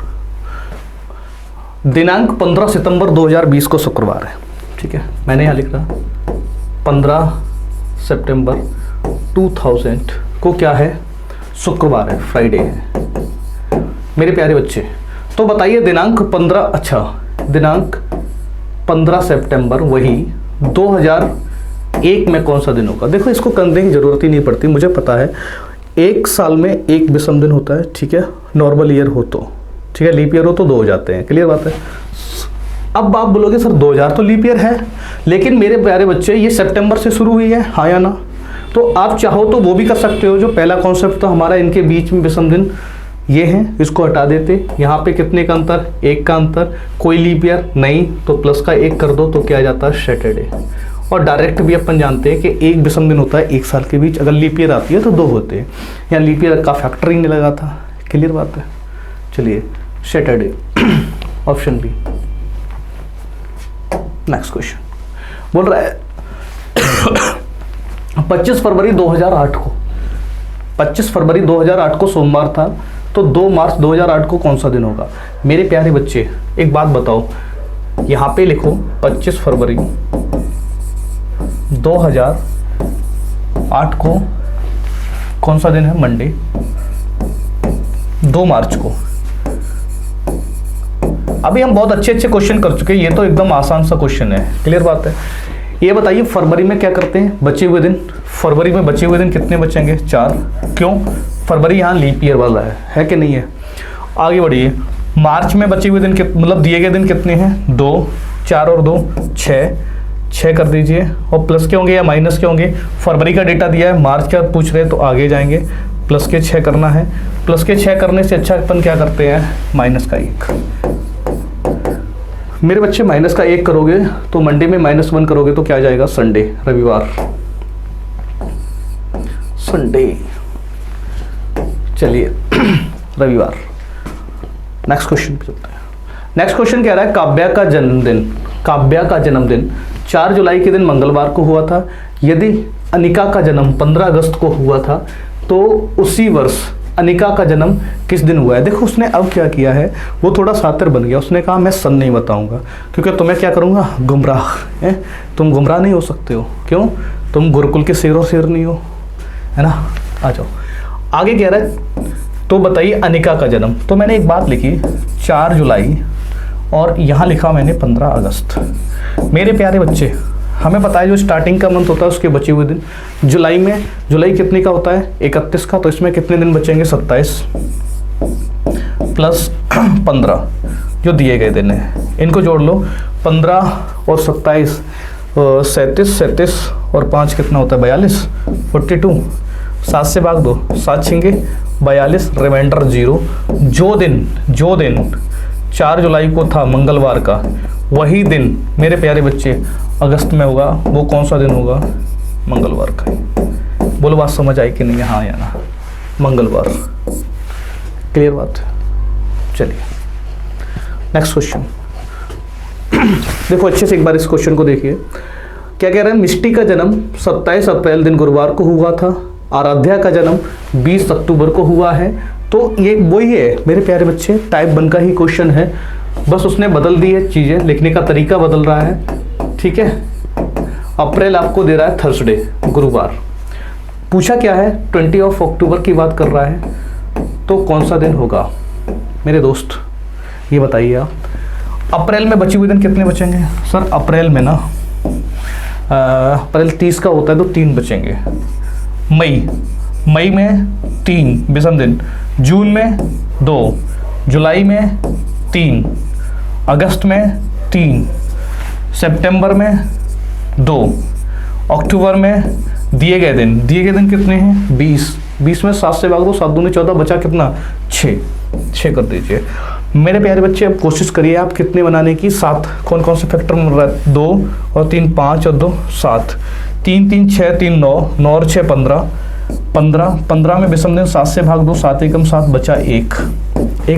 S1: दिनांक 15 सितंबर 2020 को शुक्रवार है, ठीक है। मैंने यहाँ लिख रहा 15 सितंबर 2000 को क्या है? शुक्रवार है, फ्राइडे है। मेरे प्यारे बच्चे तो बताइए दिनांक 15 सितंबर वही 2001 में कौन सा दिन होगा? देखो इसको करने की जरूरत ही नहीं पड़ती, मुझे पता है। एक साल में एक विषम दिन होता है, ठीक है, नॉर्मल ईयर हो तो, ठीक है, लीप ईयर हो तो 2 हो जाते हैं, क्लियर बात है। अब आप बोलोगे सर 2000 तो लीप ईयर है, लेकिन मेरे प्यारे बच्चे ये सितंबर से शुरू हुई है, हाँ या ना? तो आप चाहो तो वो भी कर सकते हो। जो पहला कॉन्सेप्ट था हमारा, इनके बीच में विषम दिन ये हैं, इसको हटा देते। यहाँ पे कितने का अंतर? 1 का अंतर। कोई लीप ईयर नहीं तो प्लस का 1 कर दो तो क्या आ जाता है? सैटरडे। और डायरेक्ट भी अपन जानते हैं कि एक विषम दिन होता है 1 साल के बीच, अगर लीप ईयर आती है तो 2 होते हैं। यहाँ लीप ईयर का फैक्टर ही नहीं लगा था, क्लियर बात है। चलिए Saturday, option B. Next question बोल रहा है 25 फरवरी 2008 को, 25 फरवरी 2008 को सोमवार था, तो 2 मार्च 2008 को कौन सा दिन होगा? मेरे प्यारे बच्चे एक बात बताओ, यहाँ पे लिखो 25 फरवरी 2008 को कौन सा दिन है? मंडे। 2 मार्च को। अभी हम बहुत अच्छे अच्छे क्वेश्चन कर चुके हैं, ये तो एकदम आसान सा क्वेश्चन है, क्लियर बात है। ये बताइए फरवरी में क्या करते हैं? बचे हुए दिन, फरवरी में बचे हुए दिन कितने बचेंगे? 4। क्यों? फरवरी यहाँ लीप ईयर वाला है कि नहीं है? आगे बढ़िए। मार्च में बचे हुए दिन मतलब दिए गए दिन कितने हैं? 2, 4 और 2 6 कर दीजिए। और प्लस के होंगे या माइनस के होंगे? फरवरी का डेटा दिया है, मार्च का पूछ रहे हैं तो आगे जाएंगे, प्लस के 6 करना है। प्लस के 6 करने से अच्छा अपन क्या करते हैं? माइनस का 1। मेरे बच्चे माइनस का 1 करोगे तो मंडे में -1 करोगे तो क्या आ जाएगा? संडे, रविवार, संडे। चलिए रविवार। नेक्स्ट क्वेश्चन पे चलते हैं। नेक्स्ट क्वेश्चन कह रहा है काव्या का जन्मदिन, काव्या का जन्मदिन 4 जुलाई के दिन मंगलवार को हुआ था। यदि अनिका का जन्म 15 अगस्त को हुआ था तो उसी वर्ष अनिका का जन्म किस दिन हुआ है? देखो उसने अब क्या किया है, वो थोड़ा शातिर बन गया। उसने कहा मैं सन नहीं बताऊंगा क्योंकि तुम्हें क्या करूंगा? गुमराह है। तुम गुमराह नहीं हो सकते हो, क्यों? तुम गुरुकुल के शेर और शेर नहीं हो, है ना। आ जाओ आगे। कह रहा है तो बताइए अनिका का जन्म। तो मैंने एक बात लिखी 4 जुलाई और यहाँ लिखा मैंने 15 अगस्त। मेरे प्यारे बच्चे हमें पता है जो स्टार्टिंग का मंथ होता है उसके बचे हुए दिन। जुलाई में, जुलाई कितने का होता है? 31 का, तो इसमें कितने दिन बचेंगे? 27 प्लस 15 जो दिए गए दिन है, इनको जोड़ लो। 15 और 27 37 और 5 कितना होता है? 42 42। 7 से भाग दो, 7 छिंगे 42, रिमाइंडर 0। जो दिन 4 जुलाई को था मंगलवार का, वही दिन मेरे प्यारे बच्चे अगस्त में होगा। वो कौन सा दिन होगा? मंगलवार का। बोलो बात समझ आई कि नहीं? हाँ या ना? मंगलवार, क्लियर बात है। चलिए नेक्स्ट क्वेश्चन देखो अच्छे से एक बार इस क्वेश्चन को देखिए। क्या कह रहा है? मिष्टी का जन्म 27 अप्रैल दिन गुरुवार को हुआ था। आराध्या का जन्म 20 अक्टूबर को हुआ है। तो ये वही है मेरे प्यारे बच्चे, टाइप 1 का ही क्वेश्चन है, बस उसने बदल दी है चीज़ें, लिखने का तरीका बदल रहा है, ठीक है। अप्रैल आपको दे रहा है थर्सडे, गुरुवार। पूछा क्या है? 20 अक्टूबर की बात कर रहा है, तो कौन सा दिन होगा मेरे दोस्त? ये बताइए आप। अप्रैल में बचे हुए दिन कितने बचेंगे? सर अप्रैल में ना अप्रैल 30 का होता है तो 3 बचेंगे। मई में 3 विषम दिन, जून में 2, जुलाई में 3, अगस्त में 3, सितंबर में 2, अक्टूबर में दिए गए दिन कितने हैं? 20 में 7 से भाग दो, 7 दूनी 14, बचा कितना? 6 कर दीजिए। मेरे प्यारे बच्चे अब कोशिश करिए आप कितने बनाने की? 7। कौन कौन से फैक्टर मिल रहा है? 2 और 3 5 और 2 7, 3 3 6 3 9, 9 और 6 15 में विषम दिन 7 से भाग दो, 7 एकम 7, बचा 1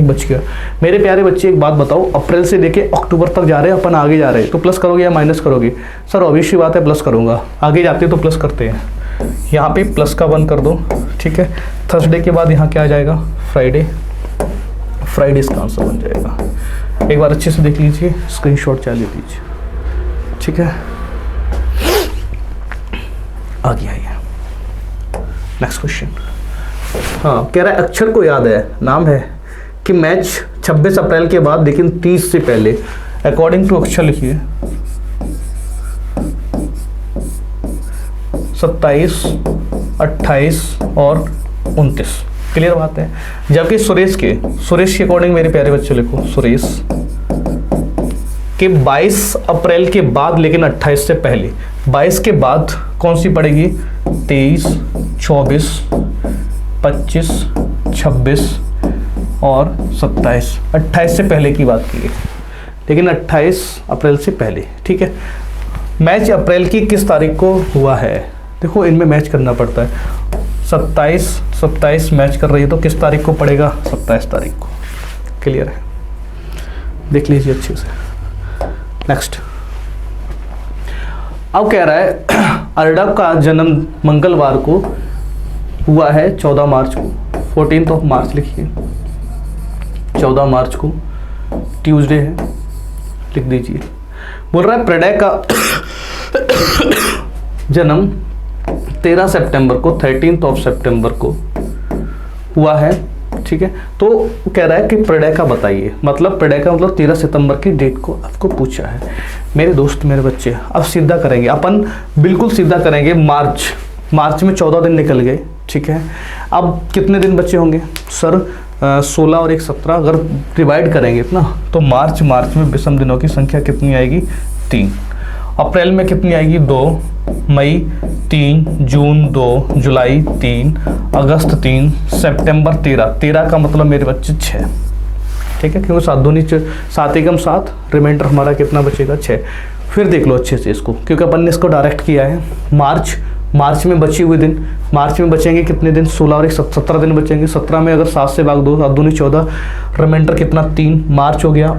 S1: बच गया। मेरे प्यारे बच्चे एक बात बताओ, अप्रैल से लेके अक्टूबर तक जा रहे हैं अपन, आगे जा रहे हैं तो प्लस करोगे या माइनस करोगे? सर ऑब्वियस बात है प्लस करूंगा, आगे जाते तो प्लस करते हैं। यहाँ पे प्लस का 1 कर दो, ठीक है। थर्सडे के बाद यहाँ क्या आ जाएगा? फ्राइडे इसका आंसर बन जाएगा। एक बार अच्छे से देख लीजिए, स्क्रीनशॉट चाहे लीजिए, ठीक है। आ गया ये नेक्स्ट क्वेश्चन। हाँ, कह रहा है अक्षर को याद है, नाम है कि मैच 26 अप्रैल के बाद लेकिन 30 से पहले। अकॉर्डिंग टू अक्षर लिखिए 27, 28 और 29। क्लियर बात है। जबकि सुरेश के अकॉर्डिंग मेरे प्यारे बच्चे लिखो, सुरेश के 22 अप्रैल के बाद, लेकिन 28 से पहले, 22 के बाद कौन सी पड़ेगी, 23, 24, 25, 26 और 27। 28 से पहले की बात की है, लेकिन 28 अप्रैल से पहले, ठीक है। मैच अप्रैल की किस तारीख को हुआ है, देखो इनमें मैच करना पड़ता है। 27 मैच कर रही है तो किस तारीख को पड़ेगा, 27 तारीख को। क्लियर है, देख लीजिए अच्छे से। नेक्स्ट, अब कह रहा है अर्नब का जन्म मंगलवार को हुआ है 14 मार्च को, 14 ऑफ मार्च लिखिए, 14 मार्च को ट्यूसडे है, लिख दीजिए। बोल रहा है प्रणय का जन्म 13 सितंबर को, 13 ऑफ सितंबर को हुआ है, ठीक है। तो कह रहा है कि प्रणय का बताइए, मतलब प्रणय का मतलब 13 सितंबर की डेट को आपको पूछा है। मेरे दोस्त, मेरे बच्चे, अब सीधा करेंगे अपन, बिल्कुल सीधा करेंगे। मार्च में 14 दिन निकल गए, ठीक है। अब कितने दिन बचे होंगे सर, 16 और 1 17, अगर डिवाइड करेंगे इतना तो मार्च में विषम दिनों की संख्या कितनी आएगी, 3। अप्रैल में कितनी आएगी, 2, मई 3, जून 2, जुलाई 3, अगस्त 3, सितंबर 13 का मतलब मेरे बच्चे 6, ठीक है, क्योंकि 7 दूनी 7 एकम 7, रिमाइंडर हमारा कितना बचेगा, 6। फिर देख लो अच्छे से इसको, क्योंकि अपन ने इसको डायरेक्ट किया है। मार्च में बचे हुए दिन, मार्च में बचेंगे कितने दिन, 16 और 1 17 दिन बचेंगे। 17 में अगर 7 से भाग 2, 7 दूनी 14, रिमाइंडर कितना, 3, मार्च हो गया।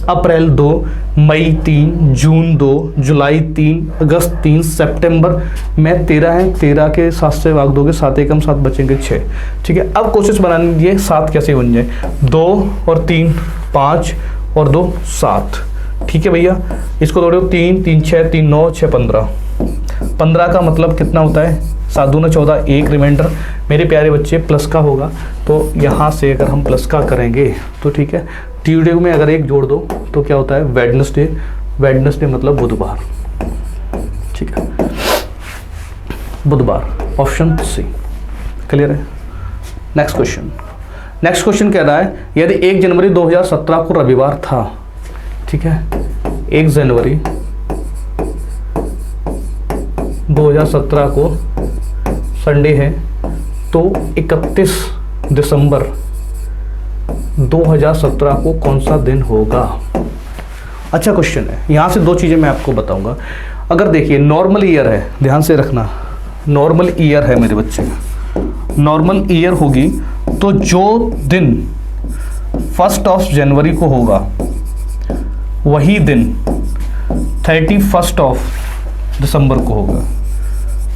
S1: अप्रैल 2, मई 3, जून 2, जुलाई 3, अगस्त 3, सितंबर में 13 है, 13 के 7 से भाग दोगे, 7 एकम 7 बचेंगे 6, ठीक है। अब कोशिश बना लीजिए 7 कैसे बन जाए, 2 और 3 5 और 2 7, ठीक है भैया। इसको तोड़ो, 3 3 6 3 9 6 15, 15 का मतलब कितना होता है, 7 दूना 14, 1 रिमाइंडर मेरे प्यारे बच्चे प्लस का होगा, तो यहाँ से अगर हम प्लस का करेंगे तो ठीक है। ट्यूसडे में अगर 1 जोड़ दो तो क्या होता है, वेडनेसडे मतलब बुधवार, ठीक है, बुधवार, ऑप्शन सी। क्लियर है। नेक्स्ट क्वेश्चन कह रहा है यदि 1 जनवरी 2017 को रविवार था, ठीक है, 1 जनवरी 2017 को संडे है, तो 31 दिसंबर 2017 को कौन सा दिन होगा। अच्छा क्वेश्चन है। यहाँ से 2 चीज़ें मैं आपको बताऊंगा। अगर देखिए नॉर्मल ईयर है, ध्यान से रखना, नॉर्मल ईयर है मेरे बच्चे, नॉर्मल ईयर होगी तो जो दिन 1 जनवरी को होगा वही दिन 31 दिसंबर को होगा।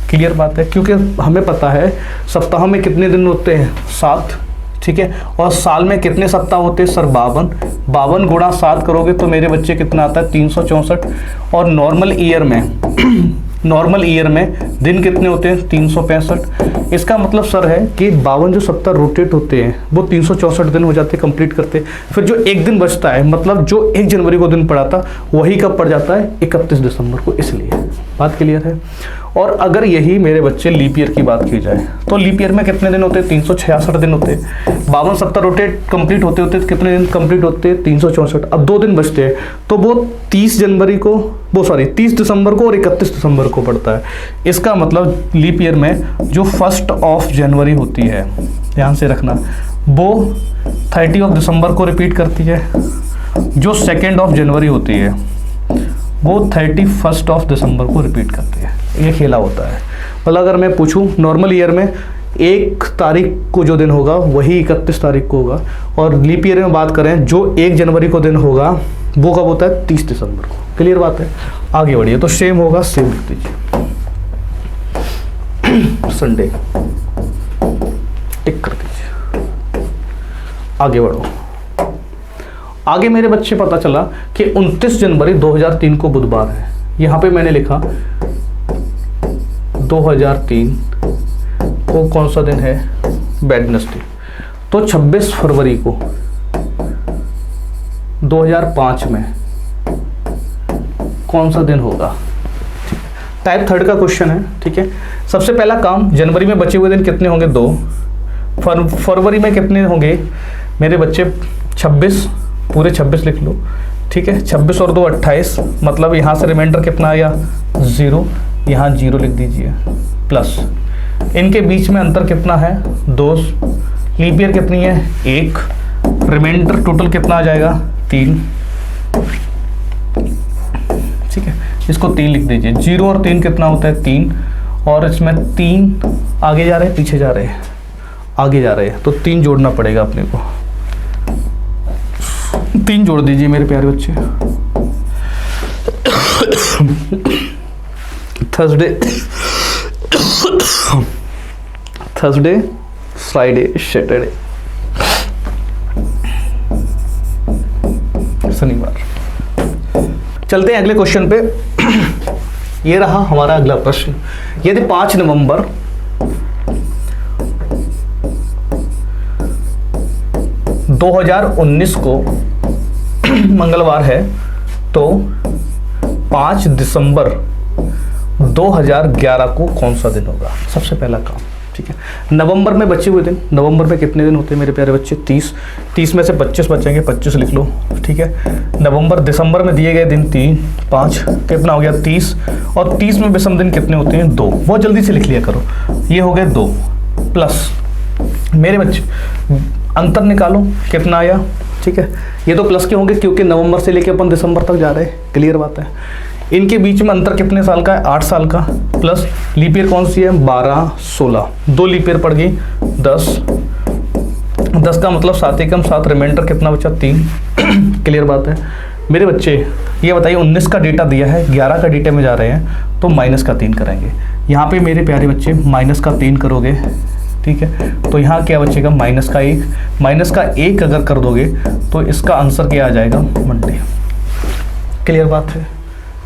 S1: क्लियर बात है, क्योंकि हमें पता है सप्ताह में कितने दिन होते हैं, 7, ठीक है, और साल में कितने सप्ताह होते हैं सर, 52 गुणा 7 करोगे तो मेरे बच्चे कितना आता है, 364। और नॉर्मल ईयर में दिन कितने होते हैं, 365। इसका मतलब सर है कि 52 जो सप्ताह रोटेट होते हैं वो 364 दिन हो जाते हैं कंप्लीट करते। फिर जो एक दिन बचता है, मतलब जो 1 जनवरी को दिन पड़ा था वही कब पड़ जाता है, 31 दिसंबर को। इसलिए बात क्लियर है। और अगर यही मेरे बच्चे लीप ईयर की बात की जाए तो लीप ईयर में कितने दिन होते हैं, 366 दिन होते हैं। 52 सप्ताह रोटेट कंप्लीट होते होते कितने दिन कंप्लीट होते हैं, 364। अब 2 दिन बचते हैं तो वो 30 दिसंबर को और 31 दिसंबर को पड़ता है। इसका मतलब लीप ईयर में जो 1 जनवरी होती है, ध्यान से रखना, वो 30 दिसंबर को रिपीट करती है। जो 2 जनवरी होती है वो 31 दिसंबर को रिपीट करती है। ये खेला होता है। मतलब अगर मैं पूछूं नॉर्मल ईयर में 1 तारीख को जो दिन होगा वही 31 तारीख को होगा, और लीप ईयर में बात करें जो 1 जनवरी को दिन होगा वो कब होता है, 30 दिसंबर को। क्लियर बात है। आगे बढ़िए, तो सेम होगा, सेम लिख दीजिए, संडे टिक कर दीजिए। आगे बढ़ो। आगे मेरे बच्चे पता चला कि 29 जनवरी 2003 को बुधवार है। यहाँ पे मैंने लिखा 2003 को कौन सा दिन है, वेडनेसडे। तो 26 फरवरी को 2005 में कौन सा दिन होगा। टाइप 3 का क्वेश्चन है, ठीक है। सबसे पहला काम, जनवरी में बचे हुए दिन कितने होंगे, 2। फरवरी में कितने होंगे मेरे बच्चे? 26, पूरे 26 लिख लो, ठीक है। 26 और 2 28, मतलब यहाँ से रिमाइंडर कितना आया? 0, यहाँ 0 लिख दीजिए, प्लस इनके बीच में अंतर कितना है? 2, लीप ईयर कितनी है? 1, रिमाइंडर टोटल कितना आ जाएगा? 3, ठीक है, इसको 3 लिख दीजिए। 0 और 3 कितना होता है? 3, और इसमें 3 आगे जा रहे हैं, पीछे जा रहे हैं? आगे जा रहे हैं, तो 3 जोड़ना पड़ेगा अपने को। 3 जोड़ दीजिए मेरे प्यारे बच्चे। थर्सडे, फ्राइडे, सैटरडे, शनिवार। चलते हैं अगले क्वेश्चन पे। ये रहा हमारा अगला प्रश्न। यदि 5 नवंबर 2019 को मंगलवार है, तो 5 दिसंबर 2011 को कौन सा दिन होगा? सबसे पहला काम, ठीक है। नवंबर में बचे हुए दिन, नवंबर में कितने दिन होते हैं मेरे प्यारे बच्चे? 30 में से 25 बचेंगे, 25 लिख लो, ठीक है। नवंबर, दिसंबर में दिए गए दिन 3, 5 कितना हो गया? 30, और 30 में विषम दिन कितने होते हैं? 2। बहुत जल्दी से लिख लिया करो। ये हो गए 2, प्लस मेरे बच्चे अंतर निकालो कितना आया, ठीक है। ये तो प्लस के होंगे क्योंकि नवंबर से लेके अपन दिसंबर तक जा रहे हैं, क्लियर बात है। इनके बीच में अंतर कितने साल का है? 8 साल का, प्लस लीप ईयर कौन सी है? 12, 16, 2 लीप ईयर पड़ गई, 10 का मतलब 7 एकम 7, रिमाइंडर कितना बचा? 3। क्लियर बात है मेरे बच्चे। ये बताइए 19 का डेटा दिया है, 11 का डेटा में जा रहे हैं, तो माइनस का 3 करेंगे। यहाँ पे मेरे प्यारे बच्चे माइनस का 3 करोगे, ठीक है, तो यहाँ क्या बचेगा? माइनस का 1। माइनस का 1 अगर कर दोगे तो इसका आंसर क्या आ जाएगा? मंडे। क्लियर बात है,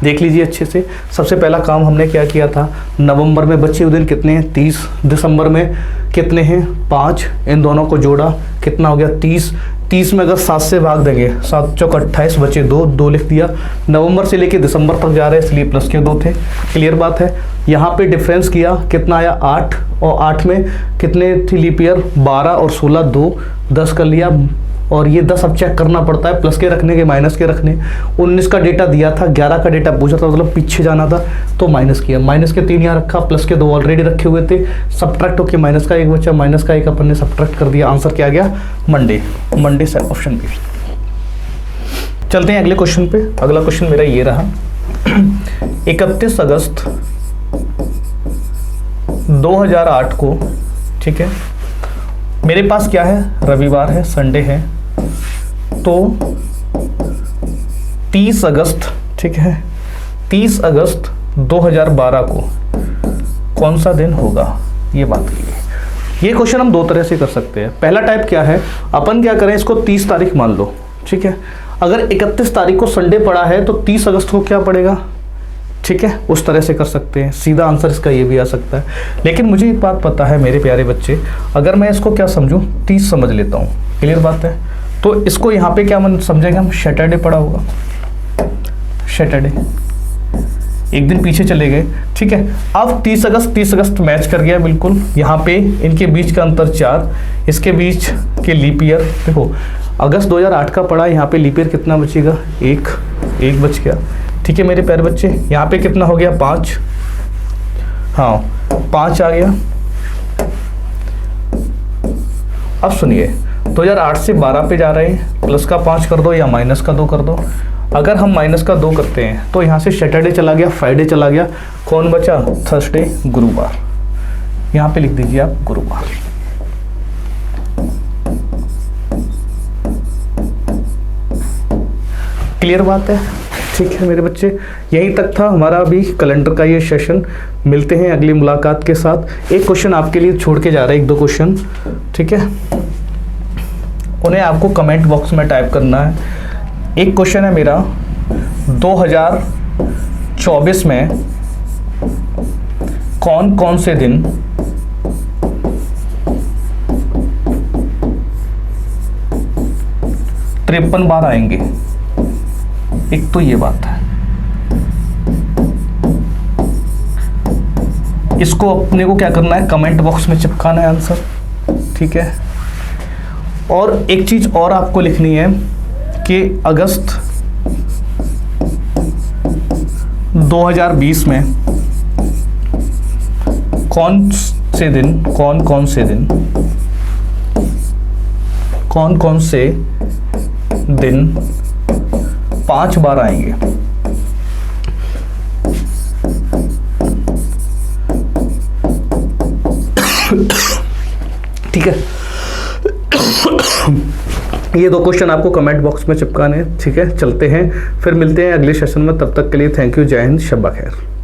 S1: देख लीजिए अच्छे से। सबसे पहला काम हमने क्या किया था? नवंबर में बचे हुए दिन कितने हैं? 30। दिसंबर में कितने हैं? 5। इन दोनों को जोड़ा, कितना हो गया? 30। 30 में अगर 7 से भाग देंगे, 7 चौक 28, बचे 2 लिख दिया। नवंबर से लेके दिसंबर तक जा रहे हैं, इसलिए प्लस के 2 थे। क्लियर बात है। यहाँ पे डिफरेंस किया, कितना आया? 8, और 8 में कितने थी लीप ईयर? 12 और 16, 2, 10 कर लिया। और ये 10 अब चेक करना पड़ता है, प्लस के रखने के माइनस के रखने। 19 का डेटा दिया था, 11 का डेटा पूछा था, मतलब पीछे जाना था, तो माइनस किया। माइनस के 3 यहाँ रखा, प्लस के 2 ऑलरेडी रखे हुए थे, सब्ट्रैक्ट होकर माइनस का 1 बचा, माइनस का 1 अपन ने सब्ट्रैक्ट कर दिया। आंसर क्या आ गया? मंडे। मंडे से ऑप्शन बी। चलते हैं अगले क्वेश्चन पे। अगला क्वेश्चन मेरा ये रहा। 31 अगस्त 2008 को, ठीक है, मेरे पास क्या है? रविवार है, संडे है, तो 30 अगस्त, ठीक है, 30 अगस्त 2012 को कौन सा दिन होगा? ये बात कीजिए। ये क्वेश्चन हम 2 तरह से कर सकते हैं। पहला टाइप क्या है? अपन क्या करें, इसको 30 तारीख मान लो, ठीक है। अगर 31 तारीख को संडे पड़ा है तो 30 अगस्त को क्या पड़ेगा? ठीक है, उस तरह से कर सकते हैं। सीधा आंसर इसका ये भी आ सकता है। लेकिन मुझे एक बात पता है मेरे प्यारे बच्चे, अगर मैं इसको क्या समझूं? 30 समझ लेता हूँ। क्लियर बात है। तो इसको यहाँ पे क्या मन समझेंगे हम? सैटरडे पड़ा होगा, सैटरडे। एक दिन पीछे चले गए, ठीक है। अब 30 अगस्त मैच कर गया बिल्कुल। यहाँ पे इनके बीच का अंतर 4, इसके बीच के लीप ईयर देखो, अगस्त 2008 का पड़ा, यहाँ पे लीप ईयर कितना बचेगा? 1 बच गया, ठीक है मेरे प्यारे बच्चे। यहाँ पे कितना हो गया? 5, हाँ 5 आ गया। अब सुनिए, 2008 से 12 पे जा रहे हैं, प्लस का 5 कर दो या माइनस का 2 कर दो। अगर हम माइनस का 2 करते हैं तो यहाँ से सैटरडे चला गया, फ्राइडे चला गया, कौन बचा? थर्सडे, गुरुवार। यहाँ पे लिख दीजिए आप गुरुवार। क्लियर बात है, ठीक है मेरे बच्चे। यहीं तक था हमारा अभी कैलेंडर का ये सेशन। मिलते हैं अगली मुलाकात के साथ। एक क्वेश्चन आपके लिए छोड़ के जा रहा है, 1-2 क्वेश्चन, ठीक है, उन्हें आपको कमेंट बॉक्स में टाइप करना है। एक क्वेश्चन है मेरा, 2024 में कौन कौन से दिन तिरपन बार आएंगे? एक तो ये बात है, इसको अपने को क्या करना है? कमेंट बॉक्स में चिपकाना है आंसर। ठीक है। और एक चीज़ और आपको लिखनी है कि अगस्त 2020 में कौन कौन से दिन 5 बार आएंगे। ठीक है, ये 2 क्वेश्चन आपको कमेंट बॉक्स में चिपकाने हैं। ठीक है, चलते हैं, फिर मिलते हैं अगले सेशन में। तब तक के लिए थैंक यू, जय हिंद, शब्बा खैर।